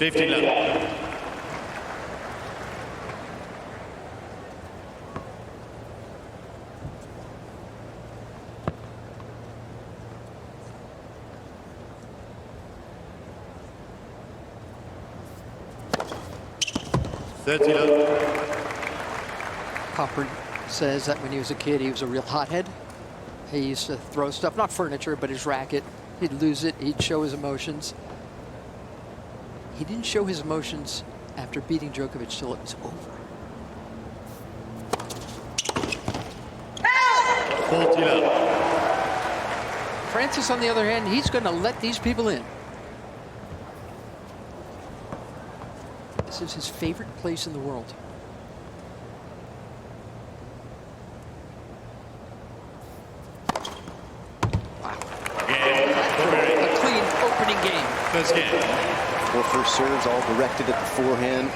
15-11. Popyrin says that when he was a kid, he was a real hothead. He used to throw stuff, not furniture, but his racket. He'd lose it. He'd show his emotions. He didn't show his emotions after beating Djokovic till it was over. 14-11. Frances, on the other hand, he's going to let these people in. This is his favorite place in the world. Wow. A clean opening game. First game. 4 first serves, all directed at the forehand.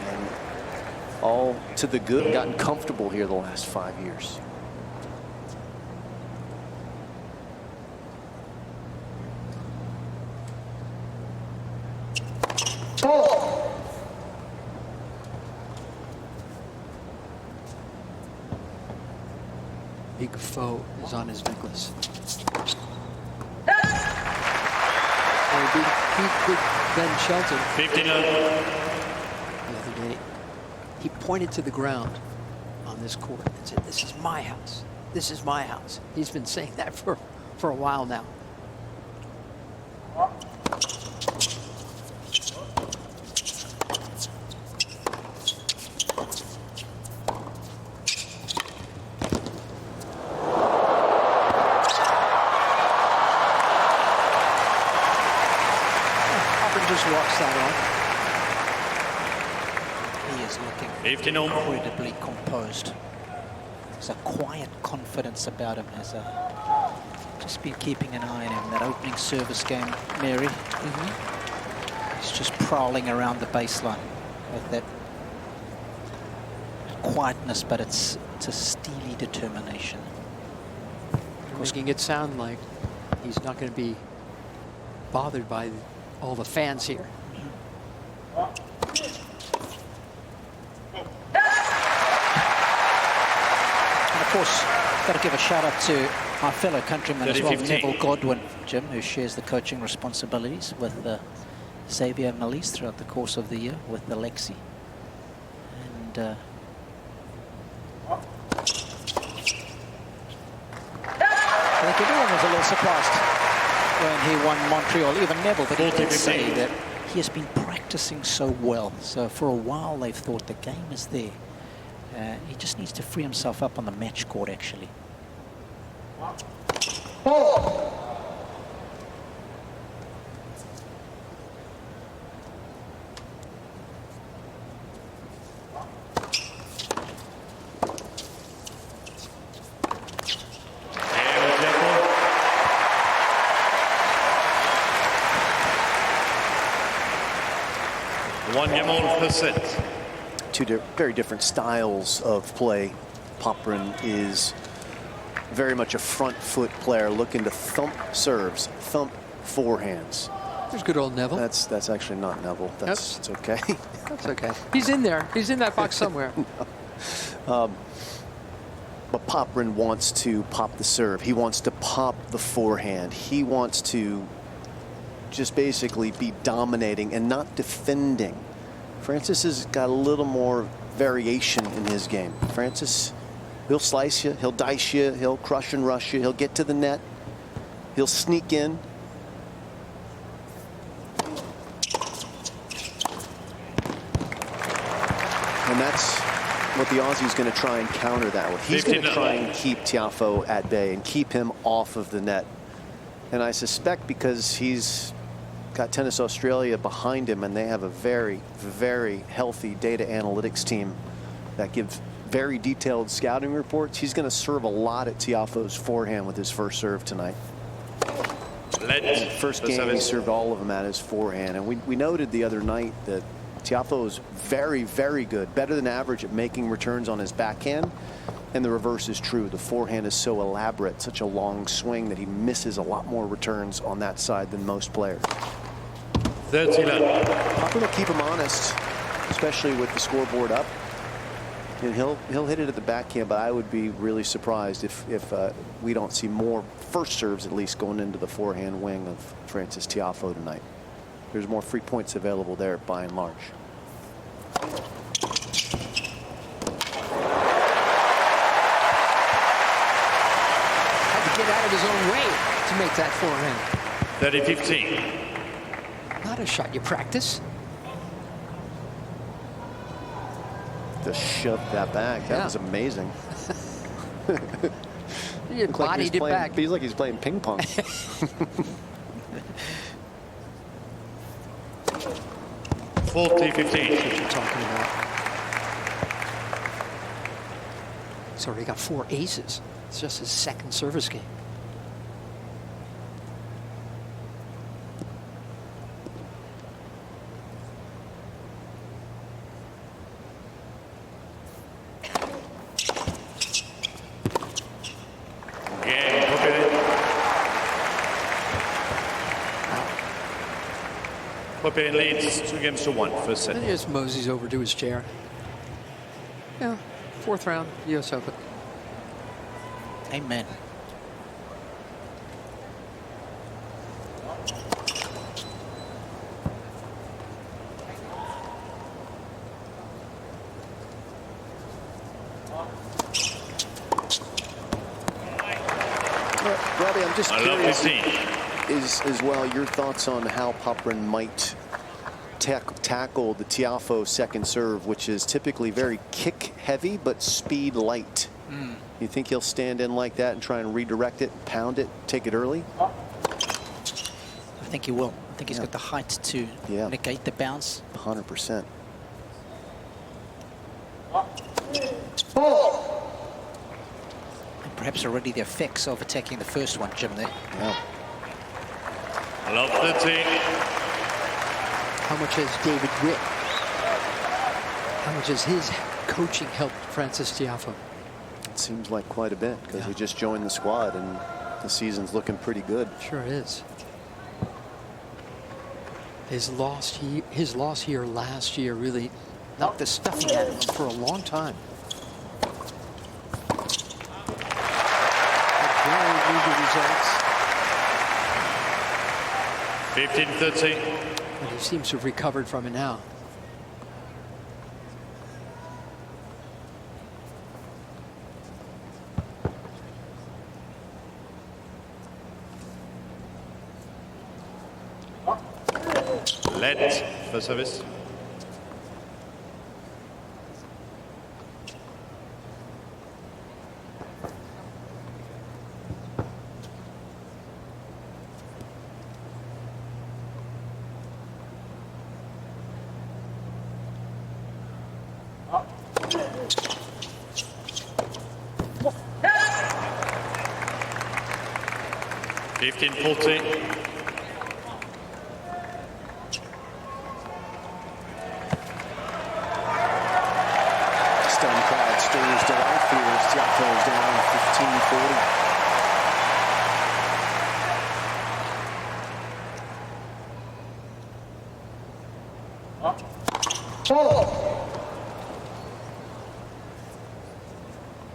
And all to the good. Gotten comfortable here the last 5 years. Gauff is on his necklace. He beat Ben Shelton 15-11. the other day. He pointed to the ground on this court and said, "This is my house. This is my house." He's been saying that for a while now. Just walks that off. He is looking 15-0. incredibly composed. There's a quiet confidence about him. Has just been keeping an eye on him. That opening service game, Mary. He's just prowling around the baseline with that quietness, but it's a steely determination. Making it sound like he's not going to be bothered by all the fans here. And of course, got to give a shout out to our fellow countryman as well, Neville Godwin, Jim, who shares the coaching responsibilities with Xavier Malise throughout the course of the year with Alexei. And I think everyone was a little surprised when he won Montreal, even Neville, but he did say that he has been practicing so well. So for a while they've thought the game is there. He just needs to free himself up on the match court, actually. One game on per set. Two very different styles of play. Popyrin is very much a front foot player, looking to thump serves, thump forehands. There's good old Neville. That's actually not Neville. That's It's okay. That's okay. He's in there. He's in that box somewhere. But Popyrin wants to pop the serve. He wants to pop the forehand. He wants to just basically be dominating and not defending. Frances has got a little more variation in his game. Frances, he'll slice you, he'll dice you, he'll crush and rush you, he'll get to the net, he'll sneak in. And that's what the Aussie's going to try and counter that with. He's going to try and keep Tiafoe at bay and keep him off of the net. And I suspect because he's got Tennis Australia behind him, and they have a very, very healthy data analytics team that gives very detailed scouting reports. He's going to serve a lot at Tiafoe's forehand with his first serve tonight. First game, he served all of them at his forehand. And we noted the other night that Tiafoe is very, very good, better than average at making returns on his backhand. And the reverse is true. The forehand is so elaborate, such a long swing, that he misses a lot more returns on that side than most players. 30 love. I'm going to keep him honest, especially with the scoreboard up. And he'll hit it at the backhand, but I would be really surprised if we don't see more first serves, at least, going into the forehand wing of Frances Tiafoe tonight. There's more free points available there by and large. Had to get out of his own way to make that forehand. 30-15. Not a shot you practice. Just shoved that back. That was amazing. He bodied it back. Feels like he's playing ping pong. 40-15. What you're talking about. He's already got 4 aces. It's just his second service game. Popyrin leads 2-1 first set. And he just moseys over to his chair. Yeah, 4th round, US Open. Amen. Robbie, I'm just I love curious 15. as well your thoughts on how Popyrin might tackle the Tiafoe second serve, which is typically very kick heavy but speed light. You think he'll stand in like that and try and redirect it, pound it, take it early? I think he will. I think he's got the height to negate the bounce. 100%. And perhaps already the effects of attacking the first one, Jim, there. Yeah. I love 13. How much has David Witt, how much has his coaching helped Frances Tiafoe? It seems like quite a bit, because he just joined the squad and the season's looking pretty good. Sure is. His loss here last year really knocked the stuffing out of him for a long time. Very meager results. 15-13. But he seems to have recovered from it now. Let for service. Fifteen 14. Stone crowd stirs delight here as Tiafoe's down 15-40.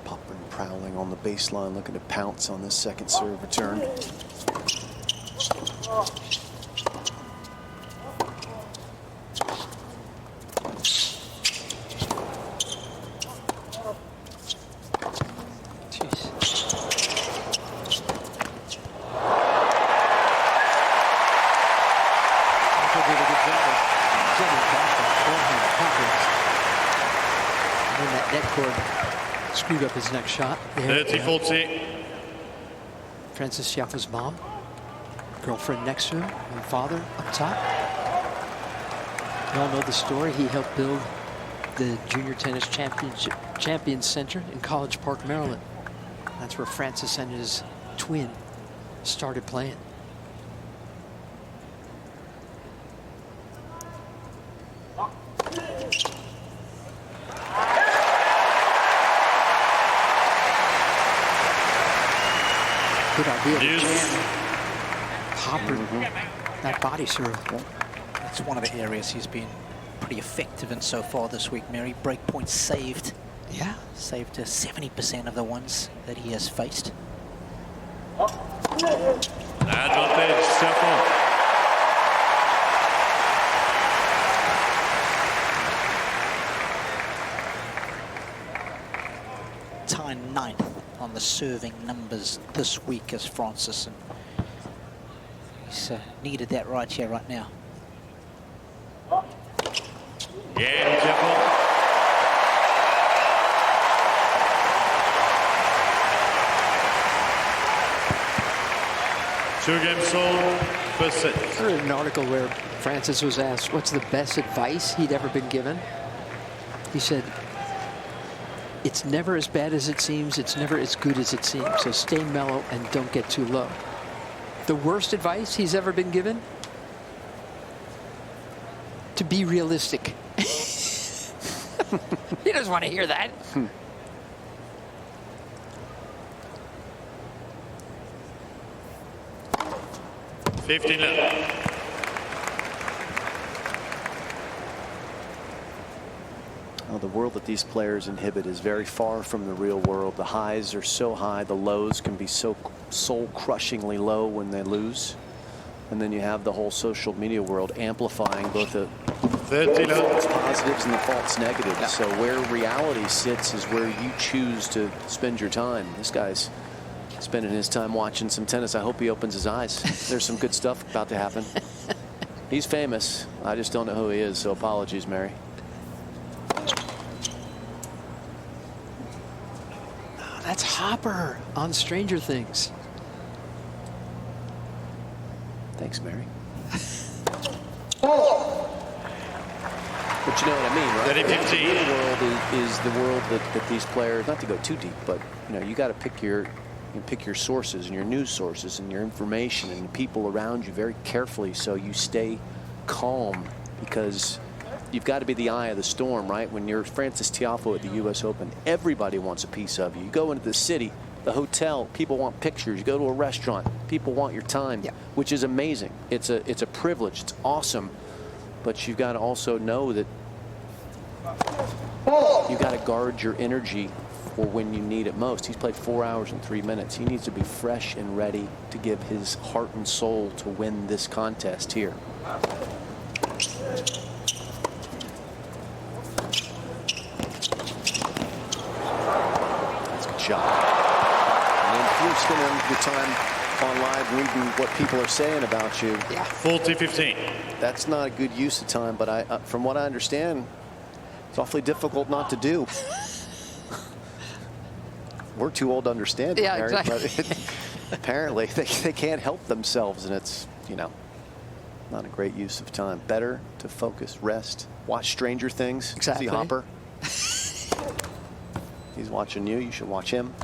Popyrin prowling on the baseline, looking to pounce on this second serve return. Screwed up his next shot. 30-40. Frances Tiafoe's mom, girlfriend next to him, and father up top. You all know the story. He helped build the Junior Tennis Champions Center in College Park, Maryland. That's where Frances and his twin started playing. Good idea to jam Popyrin, that body serve. That's one of the areas he's been pretty effective in so far this week, Mary. Break points saved. Yeah. Saved 70% of the ones that he has faced. Advantage, Tiafoe. Tied 9th on the serving numbers this week as Frances, and he's needed that right here, right now. Yeah, Tiafoe. Two games sold per set. I read an article where Frances was asked what's the best advice he'd ever been given. He said, it's never as bad as it seems, it's never as good as it seems, so stay mellow and don't get too low. The worst advice he's ever been given? To be realistic. He doesn't want to hear that. 15 left. Well, the world that these players inhabit is very far from the real world. The highs are so high, the lows can be so soul-crushingly low when they lose. And then you have the whole social media world amplifying both the false positives and the false negatives. Yeah. So where reality sits is where you choose to spend your time. This guy's spending his time watching some tennis. I hope he opens his eyes. There's some good stuff about to happen. He's famous. I just don't know who he is, so apologies, Mary. Oh, that's Hopper on Stranger Things. Thanks, Mary. But you know what I mean, right? The real world is the world that these players, not to go too deep, but you know, you got to pick your sources and your news sources and your information and the people around you very carefully so you stay calm, because you've got to be the eye of the storm, right? When you're Frances Tiafoe at the US Open, everybody wants a piece of you. You go into the city, the hotel, people want pictures. You go to a restaurant, people want your time, yeah, which is amazing. It's a privilege. It's awesome. But you've got to also know that you've got to guard your energy for when you need it most. He's played 4 hours and 3 minutes. He needs to be fresh and ready to give his heart and soul to win this contest here. That's a good shot. And then if you're spending your time on live reading what people are saying about you, yeah, 40-15. That's not a good use of time, but from what I understand, it's awfully difficult not to do. We're too old to understand it, yeah, Mary, exactly. but apparently they can't help themselves, and it's, you know, not a great use of time. Better to focus, rest, watch Stranger Things. Exactly. See Hopper. He's watching you. You should watch him.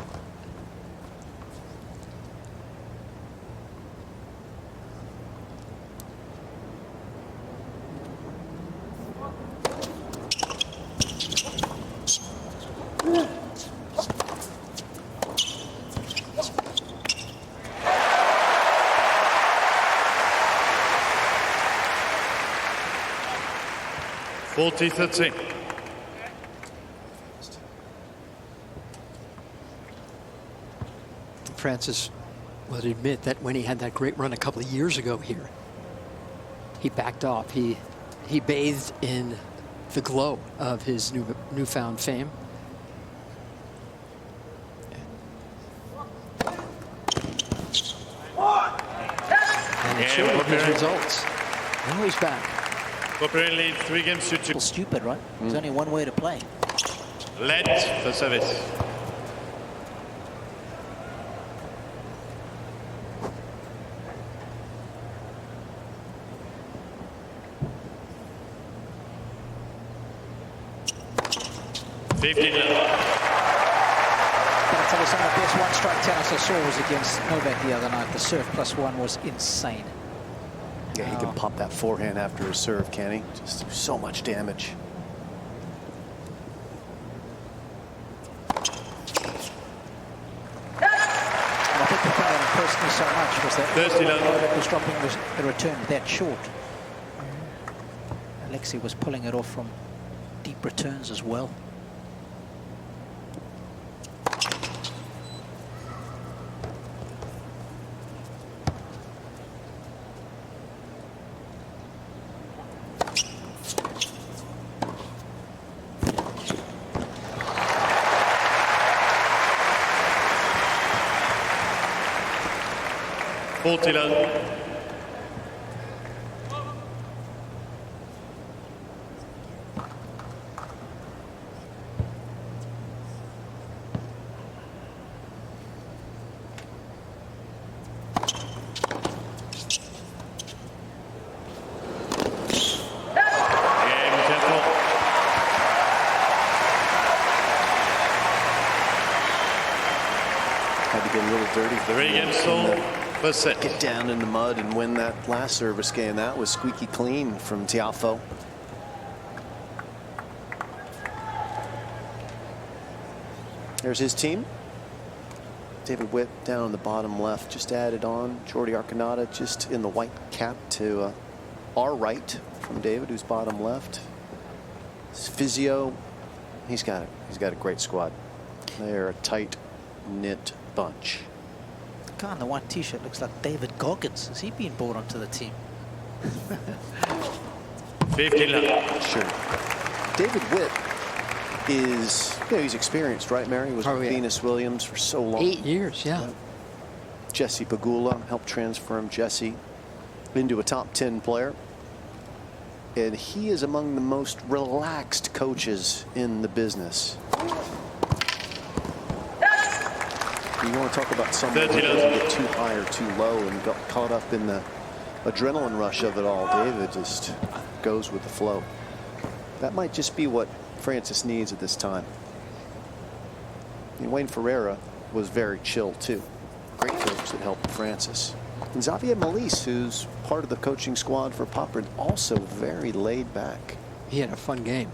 Frances would admit that when he had that great run a couple of years ago here, he backed off. He bathed in the glow of his newfound fame. And it showed in his results. Now he's back. Popyrin lead 3 games to 2. Stupid, right? There's only one way to play. Let for service. Gotta tell you, some of the best one-strike tennis I saw was against Novak the other night. The serve +1 was insane. Yeah, he can pop that forehand after his serve, can he? Just do so much damage. And I think the thing that impressed me so much was that Novak was dropping the return that short. Alexei was pulling it off from deep returns as well. Had to get a little dirty. 3 games sold for set. Get down in the mud and win that last service game. That was squeaky clean from Tiafoe. There's his team. David Witt down on the bottom left, just added on. Jordi Arcanata just in the white cap to our right from David, who's bottom left. His physio, he's got a great squad. They're a tight-knit bunch. The guy in the white t-shirt looks like David Goggins. Has he been brought onto the team? 15 left. Sure. David Witt is, he's experienced, right, Mary? He was with Venus Williams for so long. 8 years, yeah. Jesse Pegula helped transform Jesse into a top 10 player. And he is among the most relaxed coaches in the business. You want to talk about someone who doesn't get too high or too low and got caught up in the adrenaline rush of it all. David just goes with the flow. That might just be what Frances needs at this time. And Wayne Ferreira was very chill too. Great coach that helped Frances. And Xavier Malisse, who's part of the coaching squad for Popyrin, also very laid back. He had a fun game.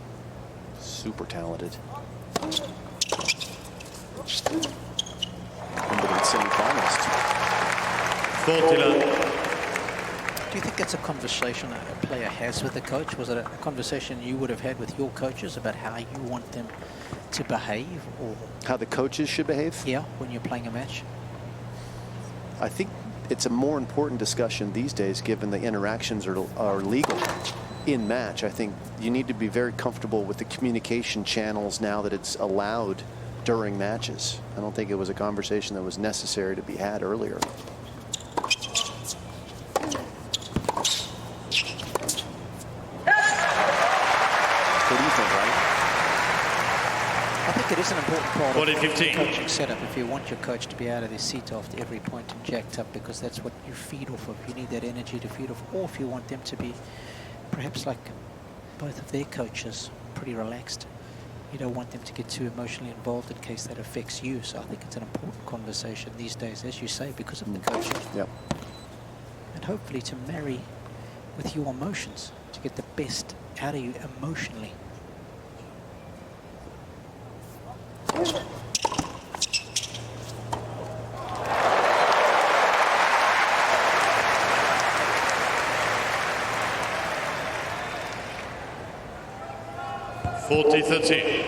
Super talented. Unbeaten semi-finalist. 40 left. Do you think that's a conversation a player has with the coach? Was it a conversation you would have had with your coaches about how you want them to behave, or how the coaches should behave? Yeah, when you're playing a match. I think it's a more important discussion these days, given the interactions are legal in match. I think you need to be very comfortable with the communication channels now that it's allowed during matches. I don't think it was a conversation that was necessary to be had earlier. What do you think, Ryan? I think it is an important part of the 15. coaching setup if you want your coach to be out of their seat after every point and jacked up, because that's what you feed off of. You need that energy to feed off, or if you want them to be perhaps like both of their coaches, pretty relaxed. You don't want them to get too emotionally involved in case that affects you. So I think it's an important conversation these days, as you say, because of the coaching. Yep. And hopefully to marry with your emotions to get the best out of you emotionally. Forty 13.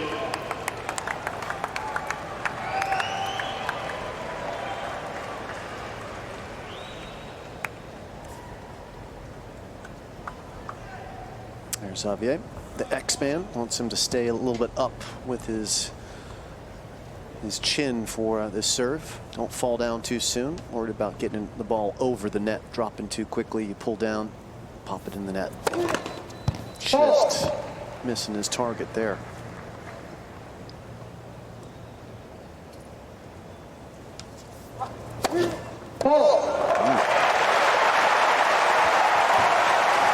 There's Xavier. The X-Man wants him to stay a little bit up with his chin for this serve. Don't fall down too soon. Worried about getting the ball over the net, dropping too quickly. You pull down, pop it in the net. Just missing his target there.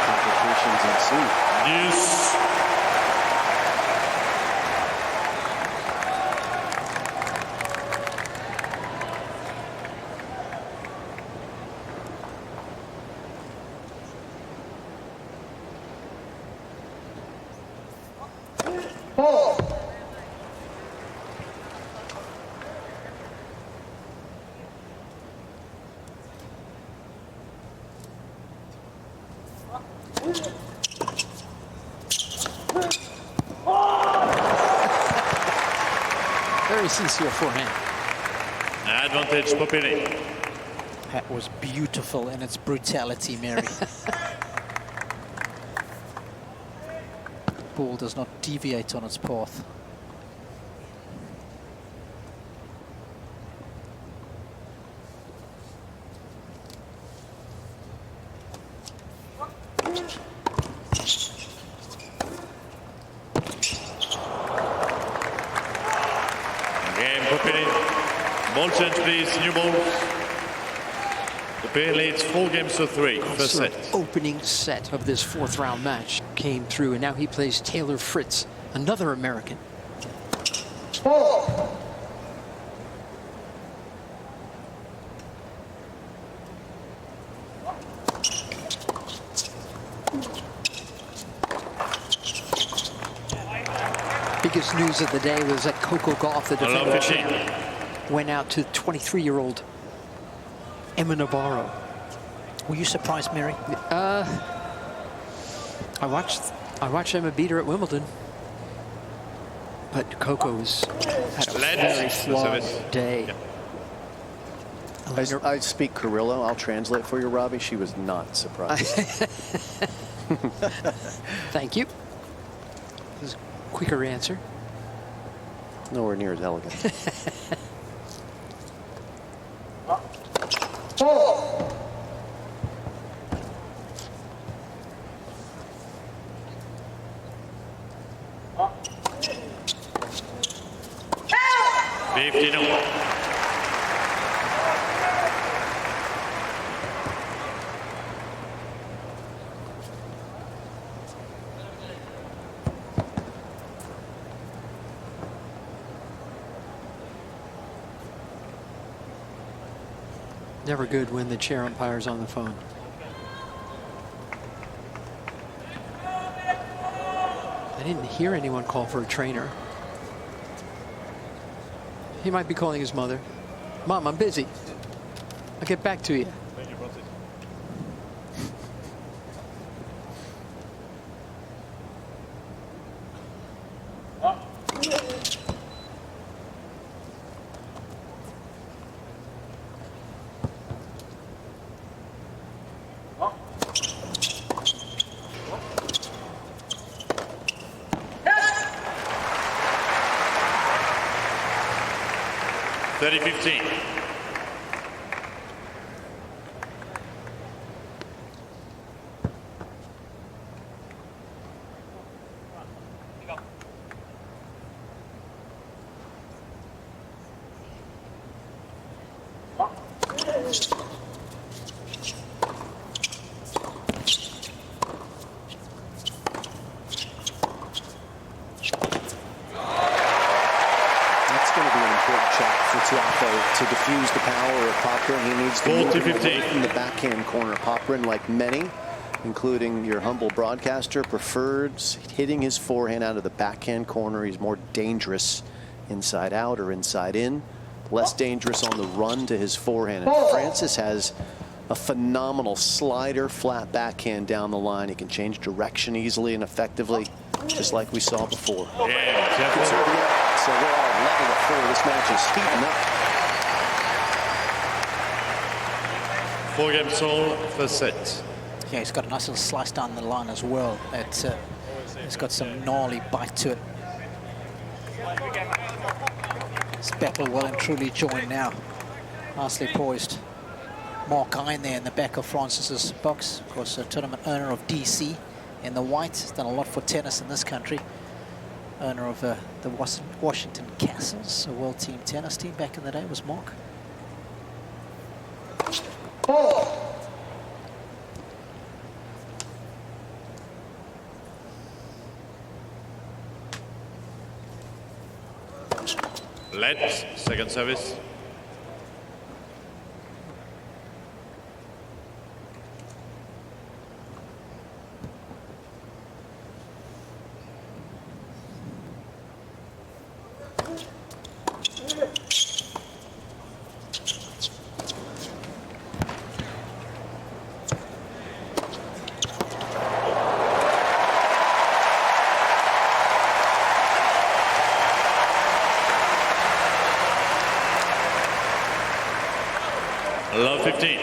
Complications ensue. Yes. Very sincere forehand. Advantage Popyrin. That was beautiful in its brutality, Mary. Ball does not deviate on its path. Again, Popyrin. Ball change, please. New balls. The pair leads 4 games to 3. First Sort set. of opening set of this 4th round match came through, and now he plays Taylor Fritz, another American. Biggest news of the day was that Coco Gauff, the defending champ, went out to 23-year-old Emma Navarro. Were you surprised, Mary? I watched Emma beat her at Wimbledon, but Coco's had a very flawed day. Yeah. I speak Carrillo. I'll translate for you, Robbie. She was not surprised. Thank you. This is a quicker answer. Nowhere near as elegant. Never good when the chair umpire's on the phone. I didn't hear anyone call for a trainer. He might be calling his mother. Mom, I'm busy. I'll get back to you. To diffuse the power of Popyrin, he needs to move away from the backhand corner. Popyrin, like many, including your humble broadcaster, preferred hitting his forehand out of the backhand corner. He's more dangerous inside out or inside in, less dangerous on the run to his forehand. And Frances has a phenomenal slider, flat backhand down the line. He can change direction easily and effectively, just like we saw before. Yeah, so we're all level at 4. This match is heating up. 4 games all, first set. Yeah, he's got a nice little slice down the line as well. It's got some gnarly bite to it. This battle well and truly joined now. Nicely poised. Mark Hine there in the back of Frances's box. Of course, a tournament owner of DC in the white. He's done a lot for tennis in this country. Owner of the Washington Castles, a world team tennis team back in the day was Mark. Let's second service. Love 15.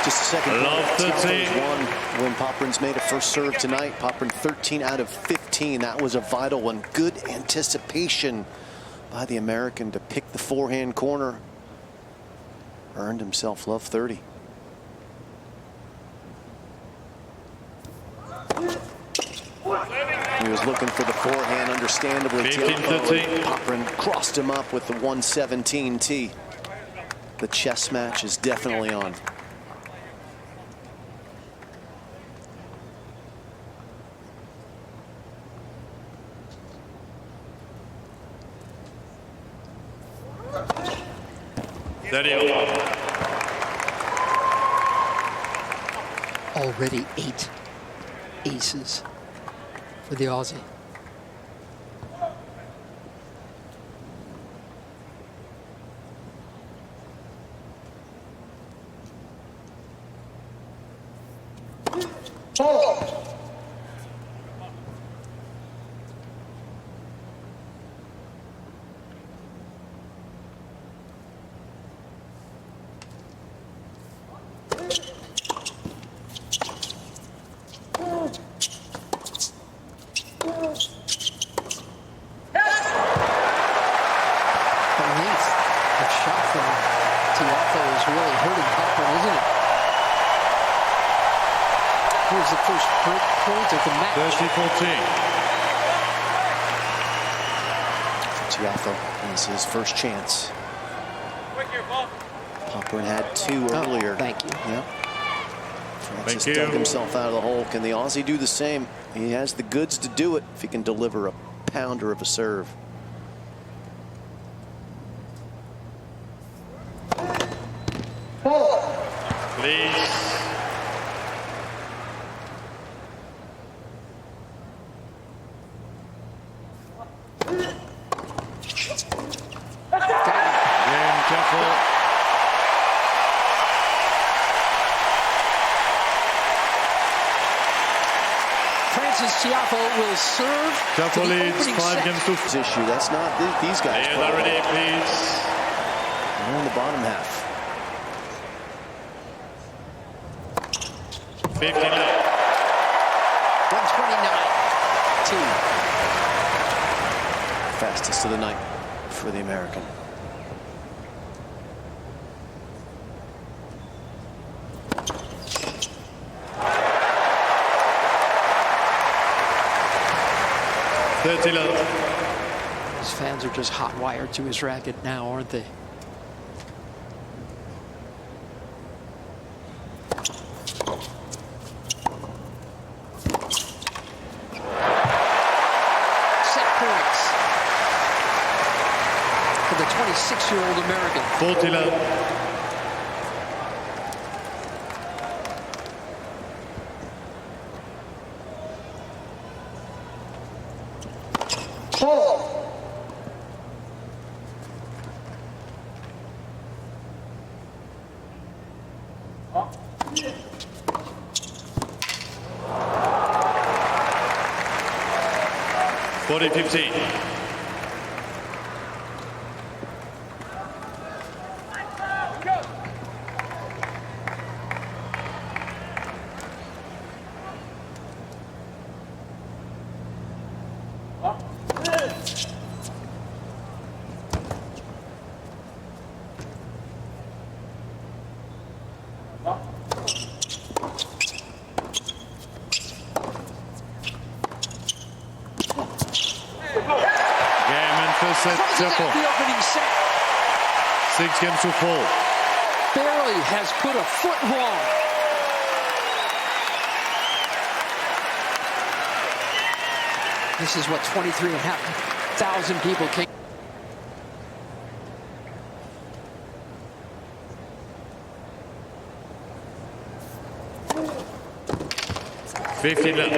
Just a second. Love 13. Tiafoe's won when Popyrin's made a first serve tonight. Popyrin 13 out of 15. That was a vital one. Good anticipation by the American to pick the forehand corner. Earned himself love 30. He was looking for the forehand, understandably. 15-13. Popyrin crossed him up with the 117 tee. The chess match is definitely on. Already 8 aces for the Aussie. Tiafoe is really hurting Popyrin, isn't it? Here's the first break point of the match. 30-14. Tiafoe is his first chance. Popyrin had 2 earlier. Thank you. Yep. Frances dug himself out of the hole. Can the Aussie do the same? He has the goods to do it if he can deliver a pounder of a serve. Please. Game careful. Frances Tiafoe will serve. Tiafoe leads 5 games to This issue, that's not these guys. Players are ready, please. They're in the bottom half. 59. 129. 2. Fastest of the night for the American. His fans are just hot wired to his racket now, aren't they? Set points for the 26-year-old American. 40-love. Forty 15. Set Tiafoe. The opening set. 6 games to 4. Barely has put a foot wrong. This is what 23,500 people came. 15 love.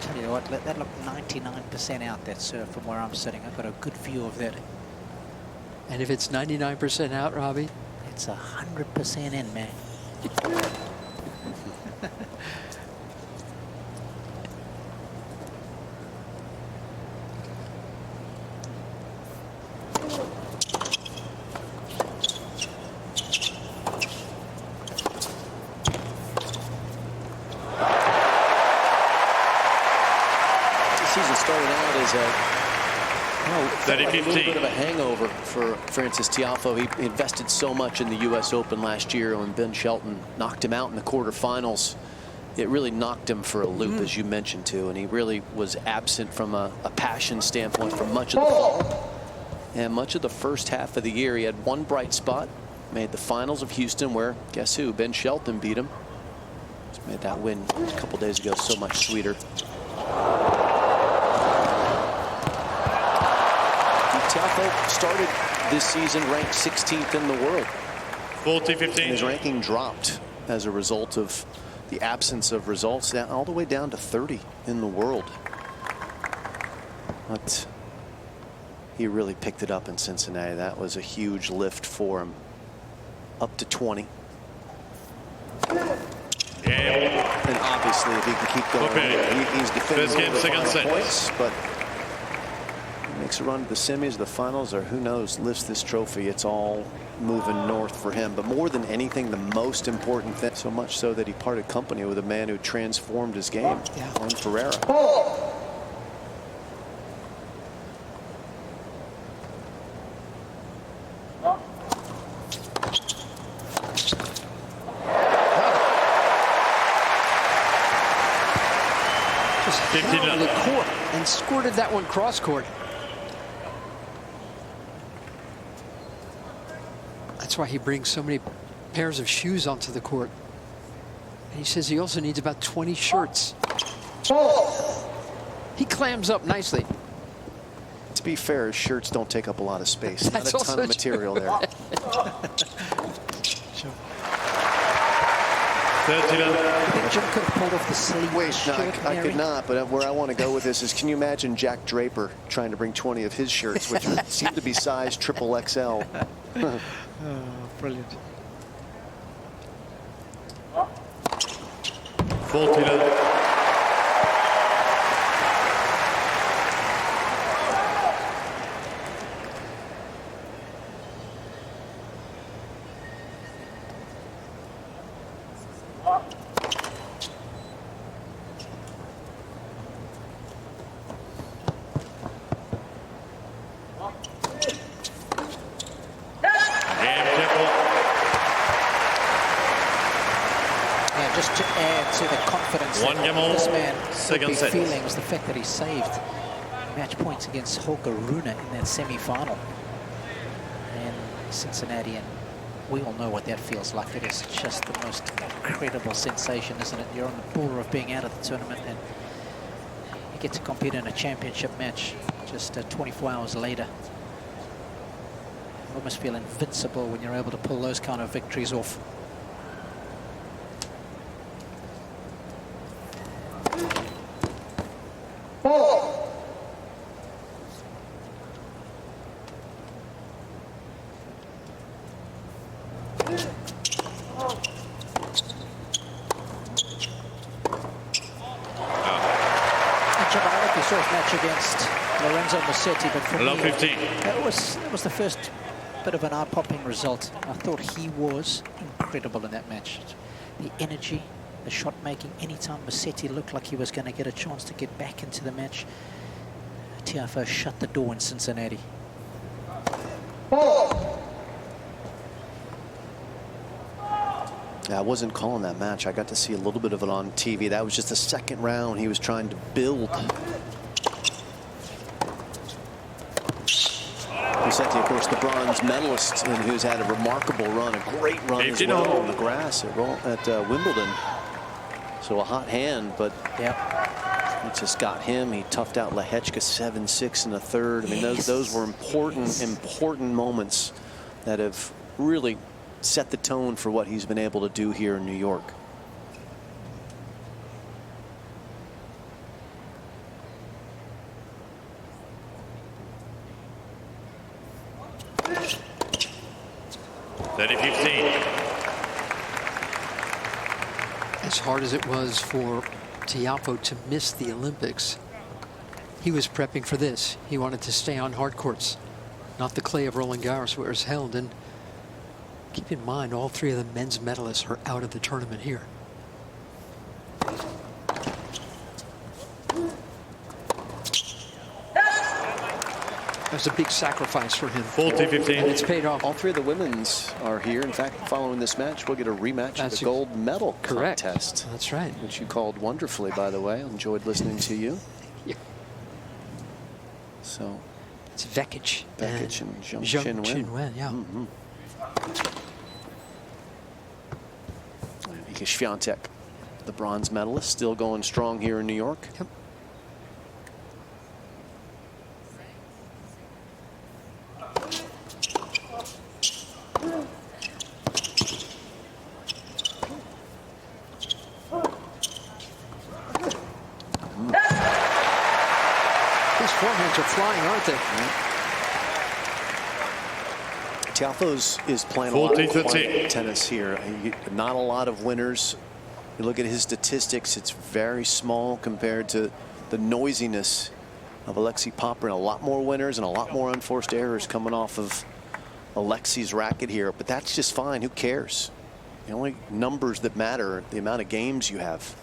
Tell you what, let that look 99% out, that serve, from where I'm sitting. I've got a good view of that. And if it's 99% out, Robbie? It's 100% in, man. A little bit of a hangover for Frances Tiafoe. He invested so much in the U.S. Open last year when Ben Shelton knocked him out in the quarterfinals. It really knocked him for a loop, as you mentioned, too. And he really was absent from a passion standpoint for much of the fall. And much of the first half of the year, he had one bright spot. Made the finals of Houston, where, guess who? Ben Shelton beat him. Just made that win a couple days ago so much sweeter. Tiafoe started this season ranked 16th in the world. 40-15. His ranking dropped as a result of the absence of results, down, all the way down to 30 in the world. But he really picked it up in Cincinnati. That was a huge lift for him. Up to 20. And obviously, if he can keep going, he's defending the final points, but makes a run to the semis, the finals, or who knows, lifts this trophy. It's all moving north for him. But more than anything, the most important thing, so much so that he parted company with a man who transformed his game, Juan Ferreira. Just held the court and squirted that one cross court. That's why he brings so many pairs of shoes onto the court. And he says he also needs about 20 shirts. He clams up nicely. To be fair, his shirts don't take up a lot of space. Not a ton of material there. 30 love. I think Jim could have pulled off the sleeve. Wait, no, I could not. But where I want to go with this is, can you imagine Jack Draper trying to bring 20 of his shirts, which seem to be size XXL? Oh, brilliant. 40 love. Just to add to the confidence One that game all, this man second would be set. feeling was the fact that he saved match points against Holger Rune in that semi-final in Cincinnati, and we all know what that feels like. It is just the most incredible sensation, isn't it? You're on the border of being out of the tournament, and you get to compete in a championship match just 24 hours later. You almost feel invincible when you're able to pull those kind of victories off. Against Lorenzo Musetti, but for me, 15. that was the first bit of an eye-popping result. I thought he was incredible in that match. The energy, the shot making. Anytime Musetti looked like he was going to get a chance to get back into the match, Tiafoe shut the door in Cincinnati. I wasn't calling that match. I got to see a little bit of it on TV. That was just the second round. He was trying to build. Musetti, of course, course, the bronze medalist and who's had a remarkable run, a great run as well on the grass at Wimbledon. So a hot hand, but it just got him. He toughed out Lehechka 7-6 in the third. I mean, those were important moments that have really set the tone for what he's been able to do here in New York. As hard as it was for Tiafoe to miss the Olympics, he was prepping for this. He wanted to stay on hard courts, not the clay of Roland Garros where it's held. And keep in mind, all three of the men's medalists are out of the tournament here. That's a big sacrifice for him. 40-15. And it's paid off. All three of the women's are here. In fact, following this match, we'll get a rematch of the gold medal contest. That's right. Which you called wonderfully, by the way. I enjoyed listening to you. Yeah. So. It's Vekic. Vekic and Zheng Qinwen, yeah. Iga Swiatek, the bronze medalist, still going strong here in New York. Yep. These forehands are flying, aren't they? Tiafoe is playing a lot of quiet tennis here. Not a lot of winners. You look at his statistics, it's very small compared to the noisiness of Alexei Popyrin. A lot more winners and a lot more unforced errors coming off of Alexei's racket here. But that's just fine. Who cares? The only numbers that matter are the amount of games you have.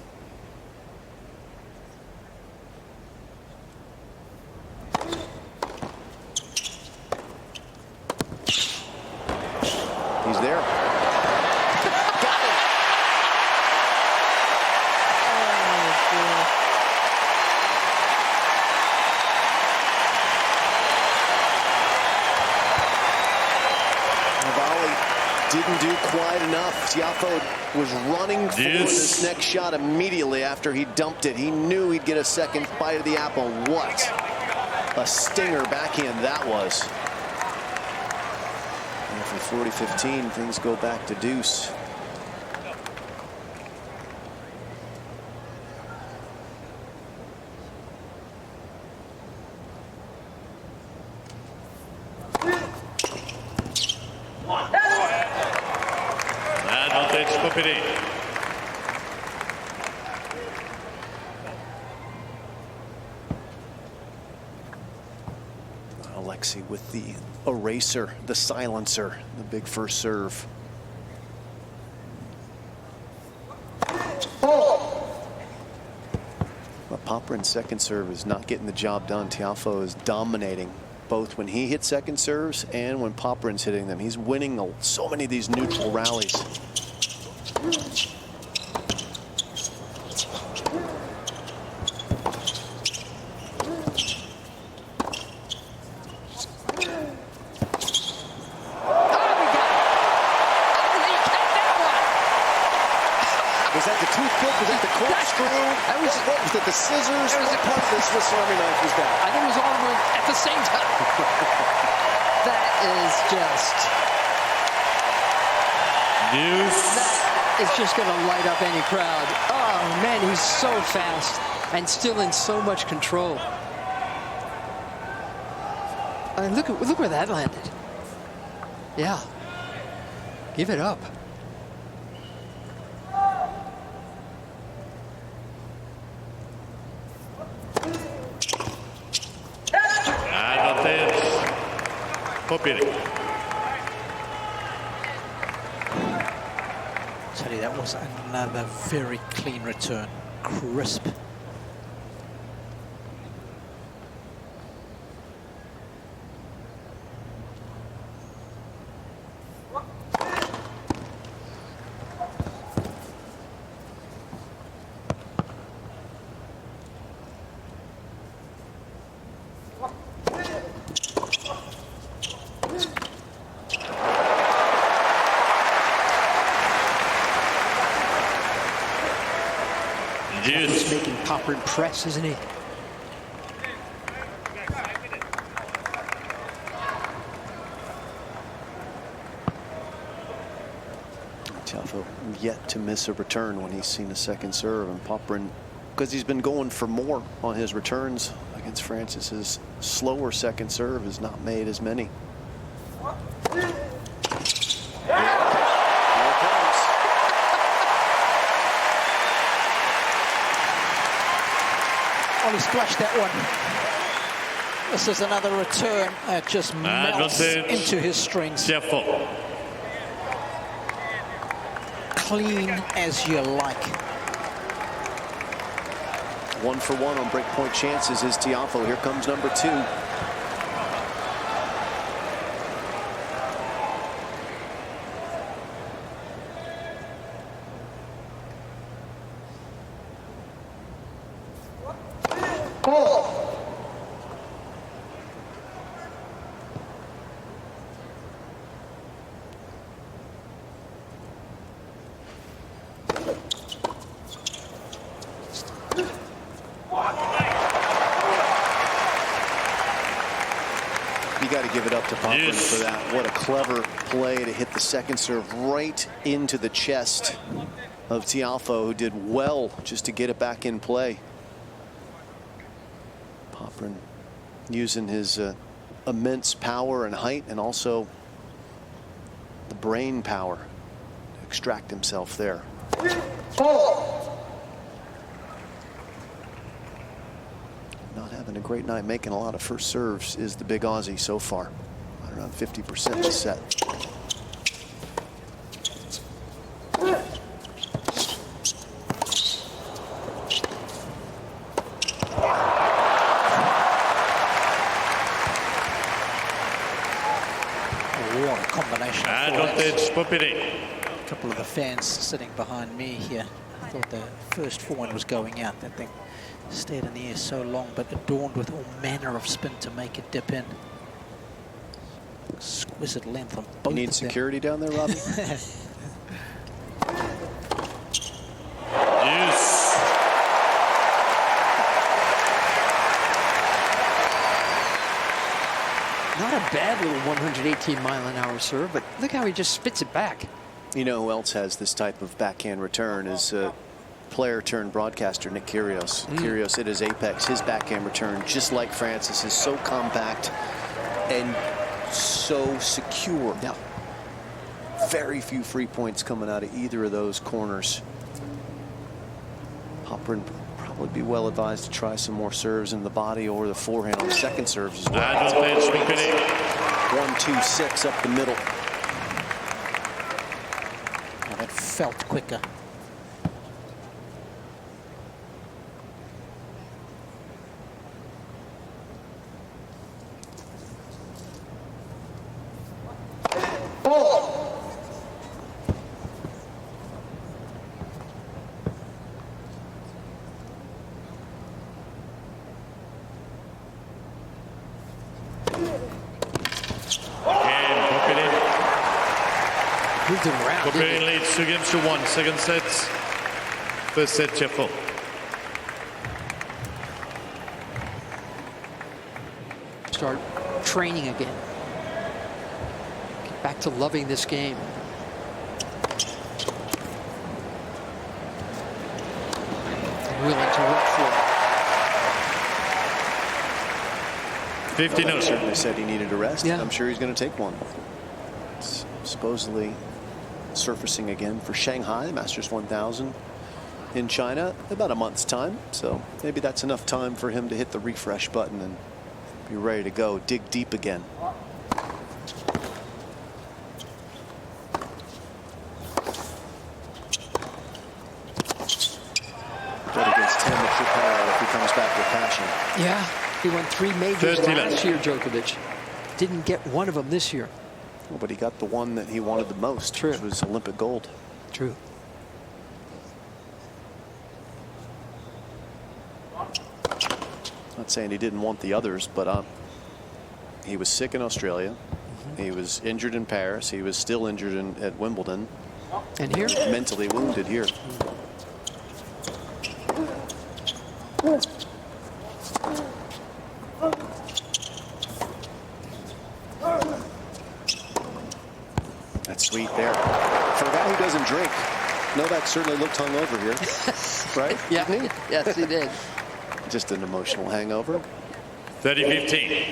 He's there. Got it. Didn't do quite enough. Tiafoe was running for this next shot immediately after he dumped it. He knew he'd get a second bite of the apple. What a stinger backhand that was. And for 40-15, things go back to deuce. Alexei with the eraser, the silencer, the big first serve. But Popyrin's second serve is not getting the job done. Tiafoe is dominating both when he hits second serves and when Popyrin's hitting them. He's winning so many of these neutral rallies. The scissors, what part of the Swiss Army knife was that? I think it was all of them at the same time. That is just news. That is just going to light up any crowd. Oh man, he's so fast and still in so much control. I mean, look where that landed. Yeah, give it up. Popyrin. Tell you, that was another very clean return, crisp. Yes. He's making Popyrin press, isn't he? Tiafoe yet to miss a return when he's seen a second serve, and Popyrin, because he's been going for more on his returns against Frances's slower second serve, has not made as many. Here it comes. Oh, he's flushed that one. This is another return that just melts into his strings. Tiafoe. Clean as you like. 1 for 1 on breakpoint chances is Tiafoe. Here comes number 2. You got to give it up to Popyrin for that. What a clever play to hit the second serve right into the chest of Tiafoe, who did well just to get it back in play. Popyrin using his immense power and height, and also the brain power to extract himself there. Not having a great night, making a lot of first serves is the big Aussie so far. Right around 50% this set. What a combination of Advantage forwards. Popyrin. A couple of the fans sitting behind me here thought the first forehand was going out. That thing stayed in the air so long, but adorned with all manner of spin to make it dip in. Exquisite length on both. Need of them. security down there, Robbie? Yes. Not a bad little 118-mile-an-hour serve, but look how he just spits it back. You know who else has this type of backhand return is player turned broadcaster Nick Kyrgios. Kyrgios at his apex, his backhand return, just like Frances, is so compact and so secure. Yeah. Very few free points coming out of either of those corners. Popyrin probably be well advised to try some more serves in the body or the forehand on the second serves as well. Advantage Popyrin. 1-2-6 up the middle. Oh, that felt quicker. Moved him around. Popyrin leads 2-1. Second set. First set, Tiafoe. Start training again. Get back to loving this game. And willing to work for it. 15-0. Certainly said he needed a rest. Yeah. I'm sure he's going to take one. It's supposedly surfacing again for Shanghai Masters 1000 in China in about a month's time. So maybe that's enough time for him to hit the refresh button and be ready to go, dig deep again. Bet against Tim if he comes back with passion. Yeah, he won 3 majors 30 last left. year, Djokovic. Didn't get one of them this year. Well, but he got the one that he wanted the most, True. which was Olympic gold. True. Not saying he didn't want the others, but he was sick in Australia. He was injured in Paris. He was still injured at Wimbledon. And here? Mentally wounded here. That's sweet there. For a guy who doesn't drink, Novak certainly looked hungover here, right? Yeah, Didn't he? yes, he did. Just an emotional hangover. 30-15.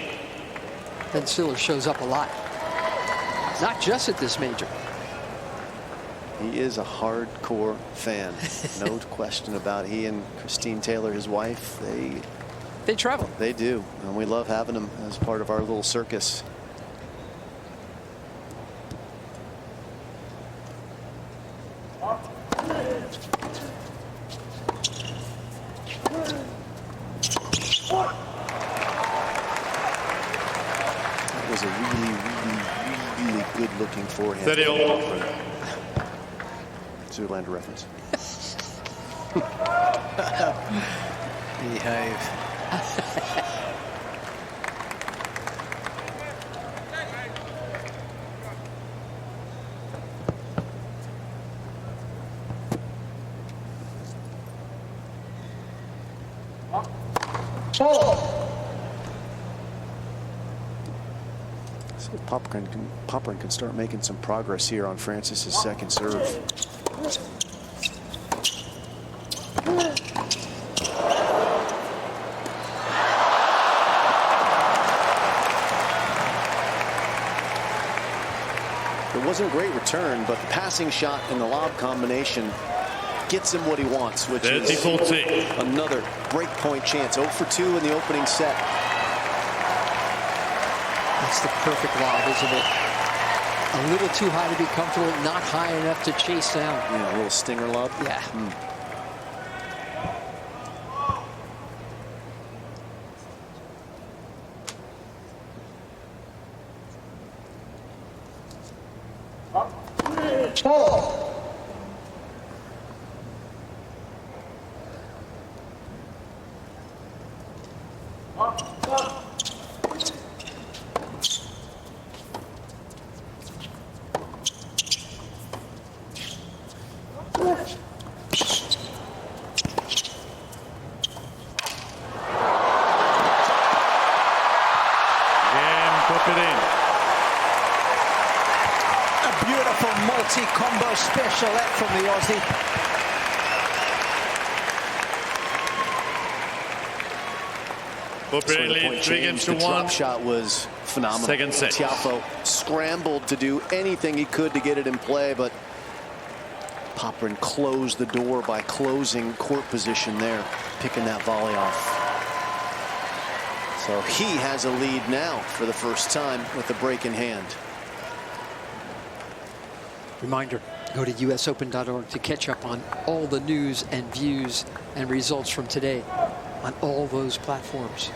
Ben Stiller shows up a lot. Not just at this major. He is a hardcore fan. No question about it. He and Christine Taylor, his wife, They travel. they do. And we love having him as part of our little circus. That was a really good looking forehand. 30-all. Zoolander reference. Behave. So Popyrin can start making some progress here on Frances's second serve. It wasn't a great return, but the passing shot and the lob combination gets him what he wants, which is 30-14. another breakpoint chance. 0 for 2 in the opening set. That's the perfect lob, isn't it? A little too high to be comfortable, not high enough to chase down. Yeah, a little stinger lob. Yeah. A beautiful multi-combo special that from the Aussie. Popyrin leads 3-1. The drop shot was phenomenal. Second set. Tiafoe scrambled to do anything he could to get it in play, but Popyrin closed the door by closing court position there, picking that volley off. So he has a lead now for the first time with the break in hand. Reminder, go to usopen.org to catch up on all the news and views and results from today on all those platforms.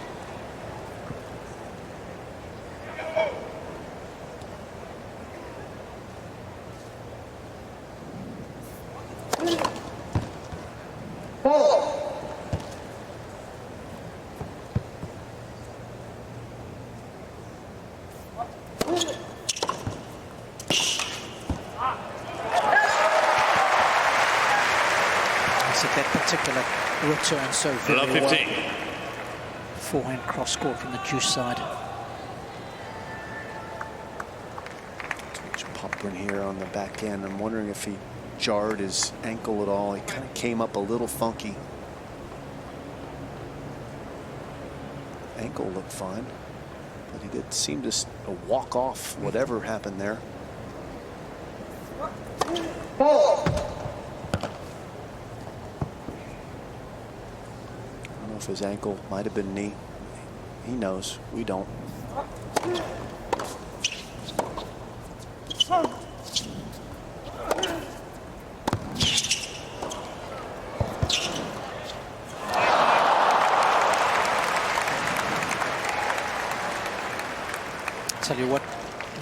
That particular return so very 15. well. Forehand cross court from the juice side. Popyrin here on the back end. I'm wondering if he jarred his ankle at all. He kind of came up a little funky. Ankle looked fine, but he did seem to walk off whatever happened there. I don't know if his ankle might have been knee. He knows. We don't. Tell you what,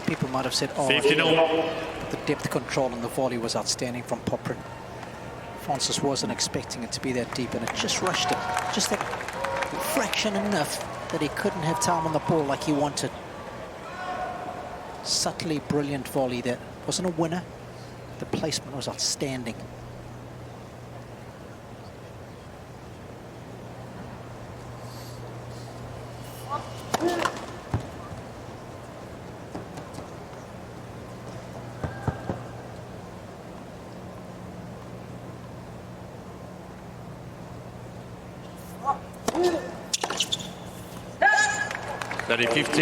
people might have said, oh, 15-all. the depth control and the volley was outstanding from Popyrin. Frances wasn't expecting it to be that deep, and it just rushed him. Just that fraction enough that he couldn't have time on the ball like he wanted. Subtly brilliant volley that wasn't a winner. The placement was outstanding. 30-15.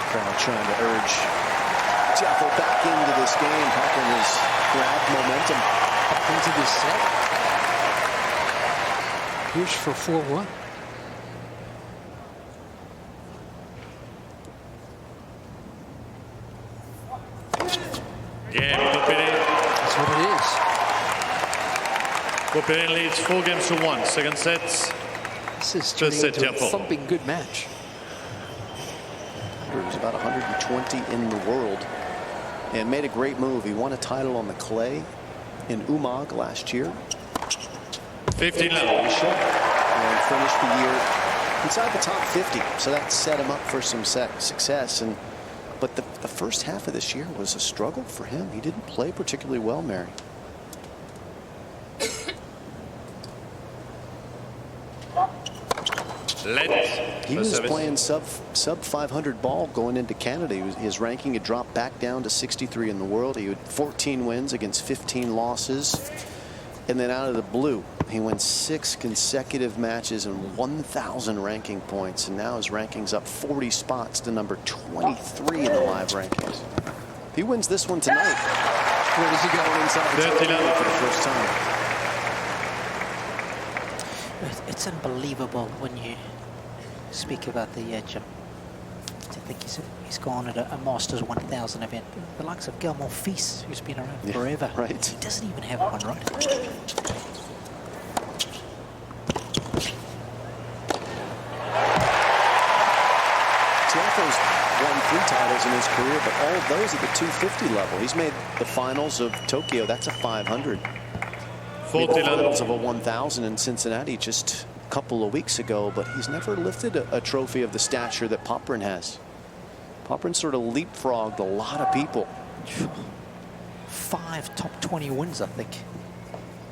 Crowd trying to urge Tiafoe back into this game. Popyrin has grabbed momentum into this set. Here's for 4-1. Game, Popyrin. That's what it is. Popyrin leads 4-1. Second set. This is First turning set, into a Tiafoe. thumping good match. He was about 120 in the world and made a great move. He won a title on the clay in Umag last year. 15 level. And finished the year inside the top 50. So that set him up for some success. But the first half of this year was a struggle for him. He didn't play particularly well, Mary. He was playing sub 500 ball going into Canada. His ranking had dropped back down to 63 in the world. He had 14 wins against 15 losses. And then out of the blue, he won 6 consecutive matches and 1,000 ranking points. And now his ranking's up 40 spots to number 23 in the live rankings. If he wins this one tonight, where does he go inside the top 30 for the first time? It's unbelievable when you speak about the edge. I think he's gone at a Masters 1000 event. The likes of Gilmore Feast, who's been around forever. Right. He doesn't even have one, right? Tiafoe's won 3 titles in his career, but all of those at the 250 level. He's made the finals of Tokyo. That's a 500. 40 made the level. finals of a 1000 in Cincinnati just a couple of weeks ago, but he's never lifted a trophy of the stature that Popyrin has. Popyrin sort of leapfrogged a lot of people. 5 top 20 wins, I think,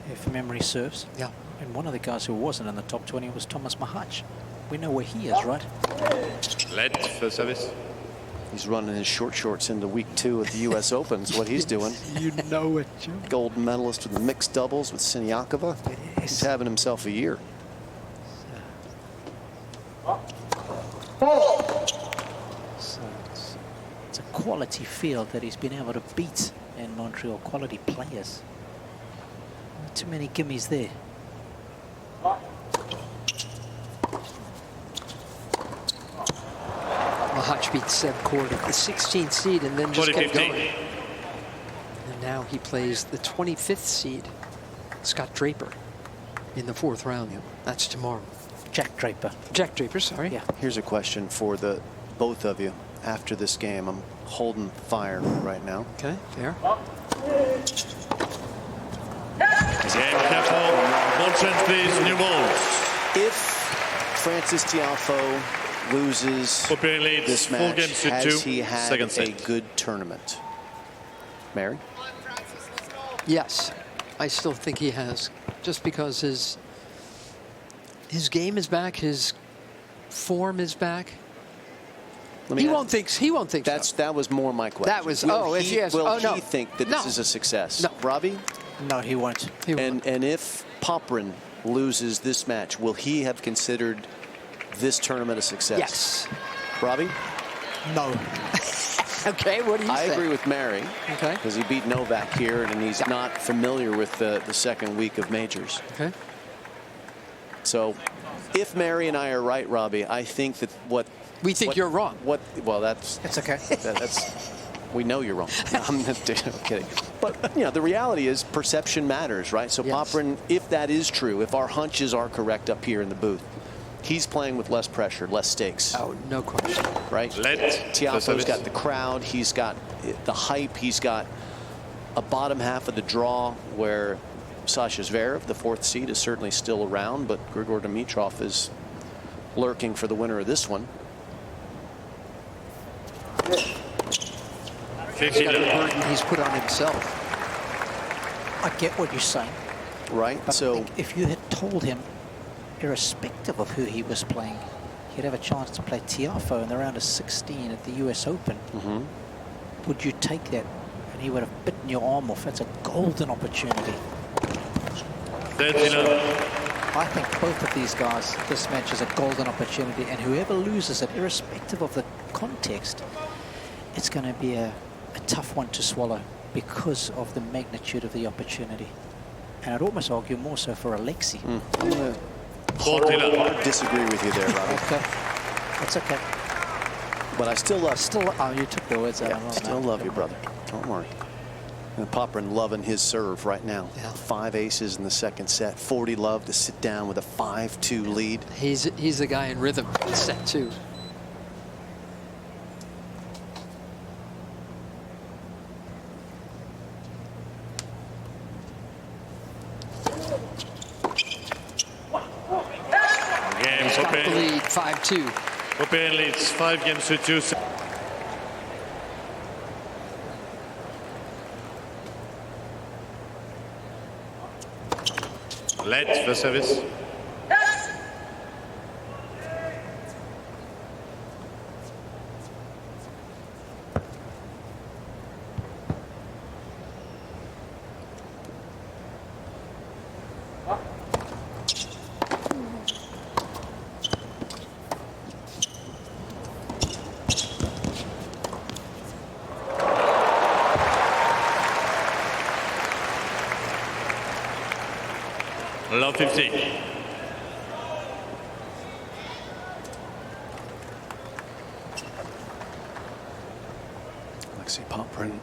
if memory serves. Yeah. And one of the guys who wasn't in the top 20 was Thomas Mahach. We know where he is, right? Led first service. He's running his short shorts into week 2 of the U.S. Open is what he's doing. You know it, Joe. Gold medalist with the mixed doubles with Siniakova. He's having himself a year. So it's a quality field that he's been able to beat in Montreal, quality players. Not too many gimmies there. Mahach beat Seb Cord at the 16th seed and then just kept going. And now he plays the 25th seed, Scott Draper, in the 4th round. That's tomorrow. Jack Draper. Jack Draper, sorry. Yeah. Here's a question for the both of you after this game. I'm holding fire right now. Okay, fair. Game, careful. Ball change, please. New balls. If Frances Tiafoe loses Popyrin leads this 4 match, games to 2. has he had Second a set. good tournament? Mary? Yes, I still think he has, just because his game is back, his form is back. He won't think so. That was more my question. That was will if he, yes. will Oh no. he think that this is a success? No. Robbie? No, he won't. And if Popyrin loses this match, will he have considered this tournament a success? Yes. Robbie? No. Okay, what do you say? I agree with Mary. Okay. Because he beat Novak here, and he's not familiar with the second week of majors. Okay. So, if Mary and I are right, Robbie, I think that We think you're wrong. Well, that's It's okay. that's We know you're wrong. I'm kidding. But, you know, the reality is perception matters, right? So Popyrin, if that is true, if our hunches are correct up here in the booth, he's playing with less pressure, less stakes. Oh, no question. Right? Tiafoe's got the crowd. He's got the hype. He's got a bottom half of the draw where Sasha Zverev, the 4th seed, is certainly still around, but Grigor Dimitrov is lurking for the winner of this one. He's got a burden he's put on himself. I get what you're saying. Right. But so if you had told him, irrespective of who he was playing, he'd have a chance to play Tiafoe in the round of 16 at the US Open, would you take that? And he would have bitten your arm off. That's a golden opportunity. I think both of these guys, this match is a golden opportunity, and whoever loses it, irrespective of the context, it's going to be a tough one to swallow because of the magnitude of the opportunity. And I'd almost argue more so for Alexei. I'm going to disagree with you there, Robbie. Okay. That's okay. But I still love oh, you took the words out of my mouth. Still love you, brother. Don't worry. And Popyrin loving his serve right now. 5 aces in the 2nd set. 40 love to sit down with a 5-2 lead. He's the guy in rhythm. Set 2. He's got the lead, 5-2. Popyrin leads 5 games to 2. Let the service. Love 50. Alexei Popyrin,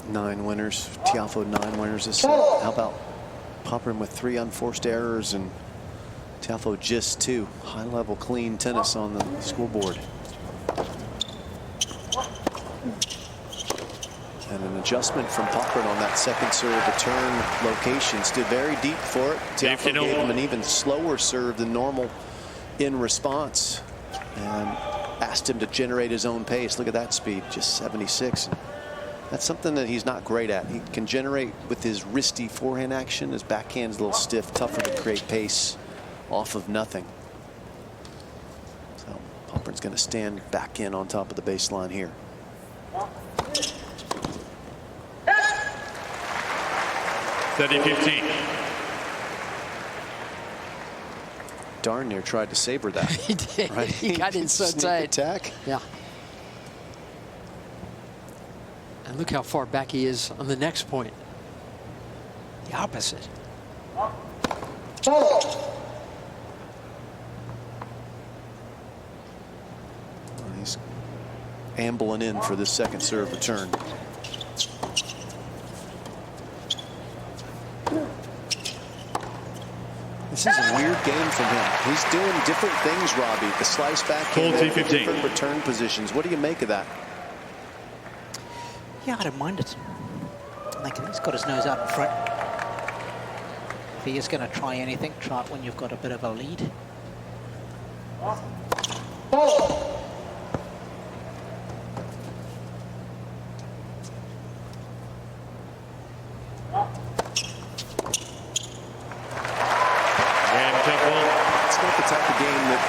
9 winners. Tiafoe 9 winners this set. How about Popyrin with 3 unforced errors and Tiafoe just 2? High-level clean tennis on the scoreboard. And an adjustment from Popyrin on that 2nd serve return location. Stood very deep for it. Tiafoe gave him an even slower serve than normal in response and asked him to generate his own pace. Look at that speed, just 76. That's something that he's not great at. He can generate with his wristy forehand action. His backhand's a little stiff, tougher to create pace off of nothing. So Popyrin's going to stand back in on top of the baseline here. Darn near tried to saber that. He did. Right? He got in so tight. Attack. Yeah. And look how far back he is on the next point. The opposite. He's ambling in for this 2nd serve return. This is a weird game from him. He's doing different things, Robbie. The slice back and different return positions. What do you make of that? Yeah, I don't mind it. Like, he's got his nose out in front. If he is going to try anything, try it when you've got a bit of a lead.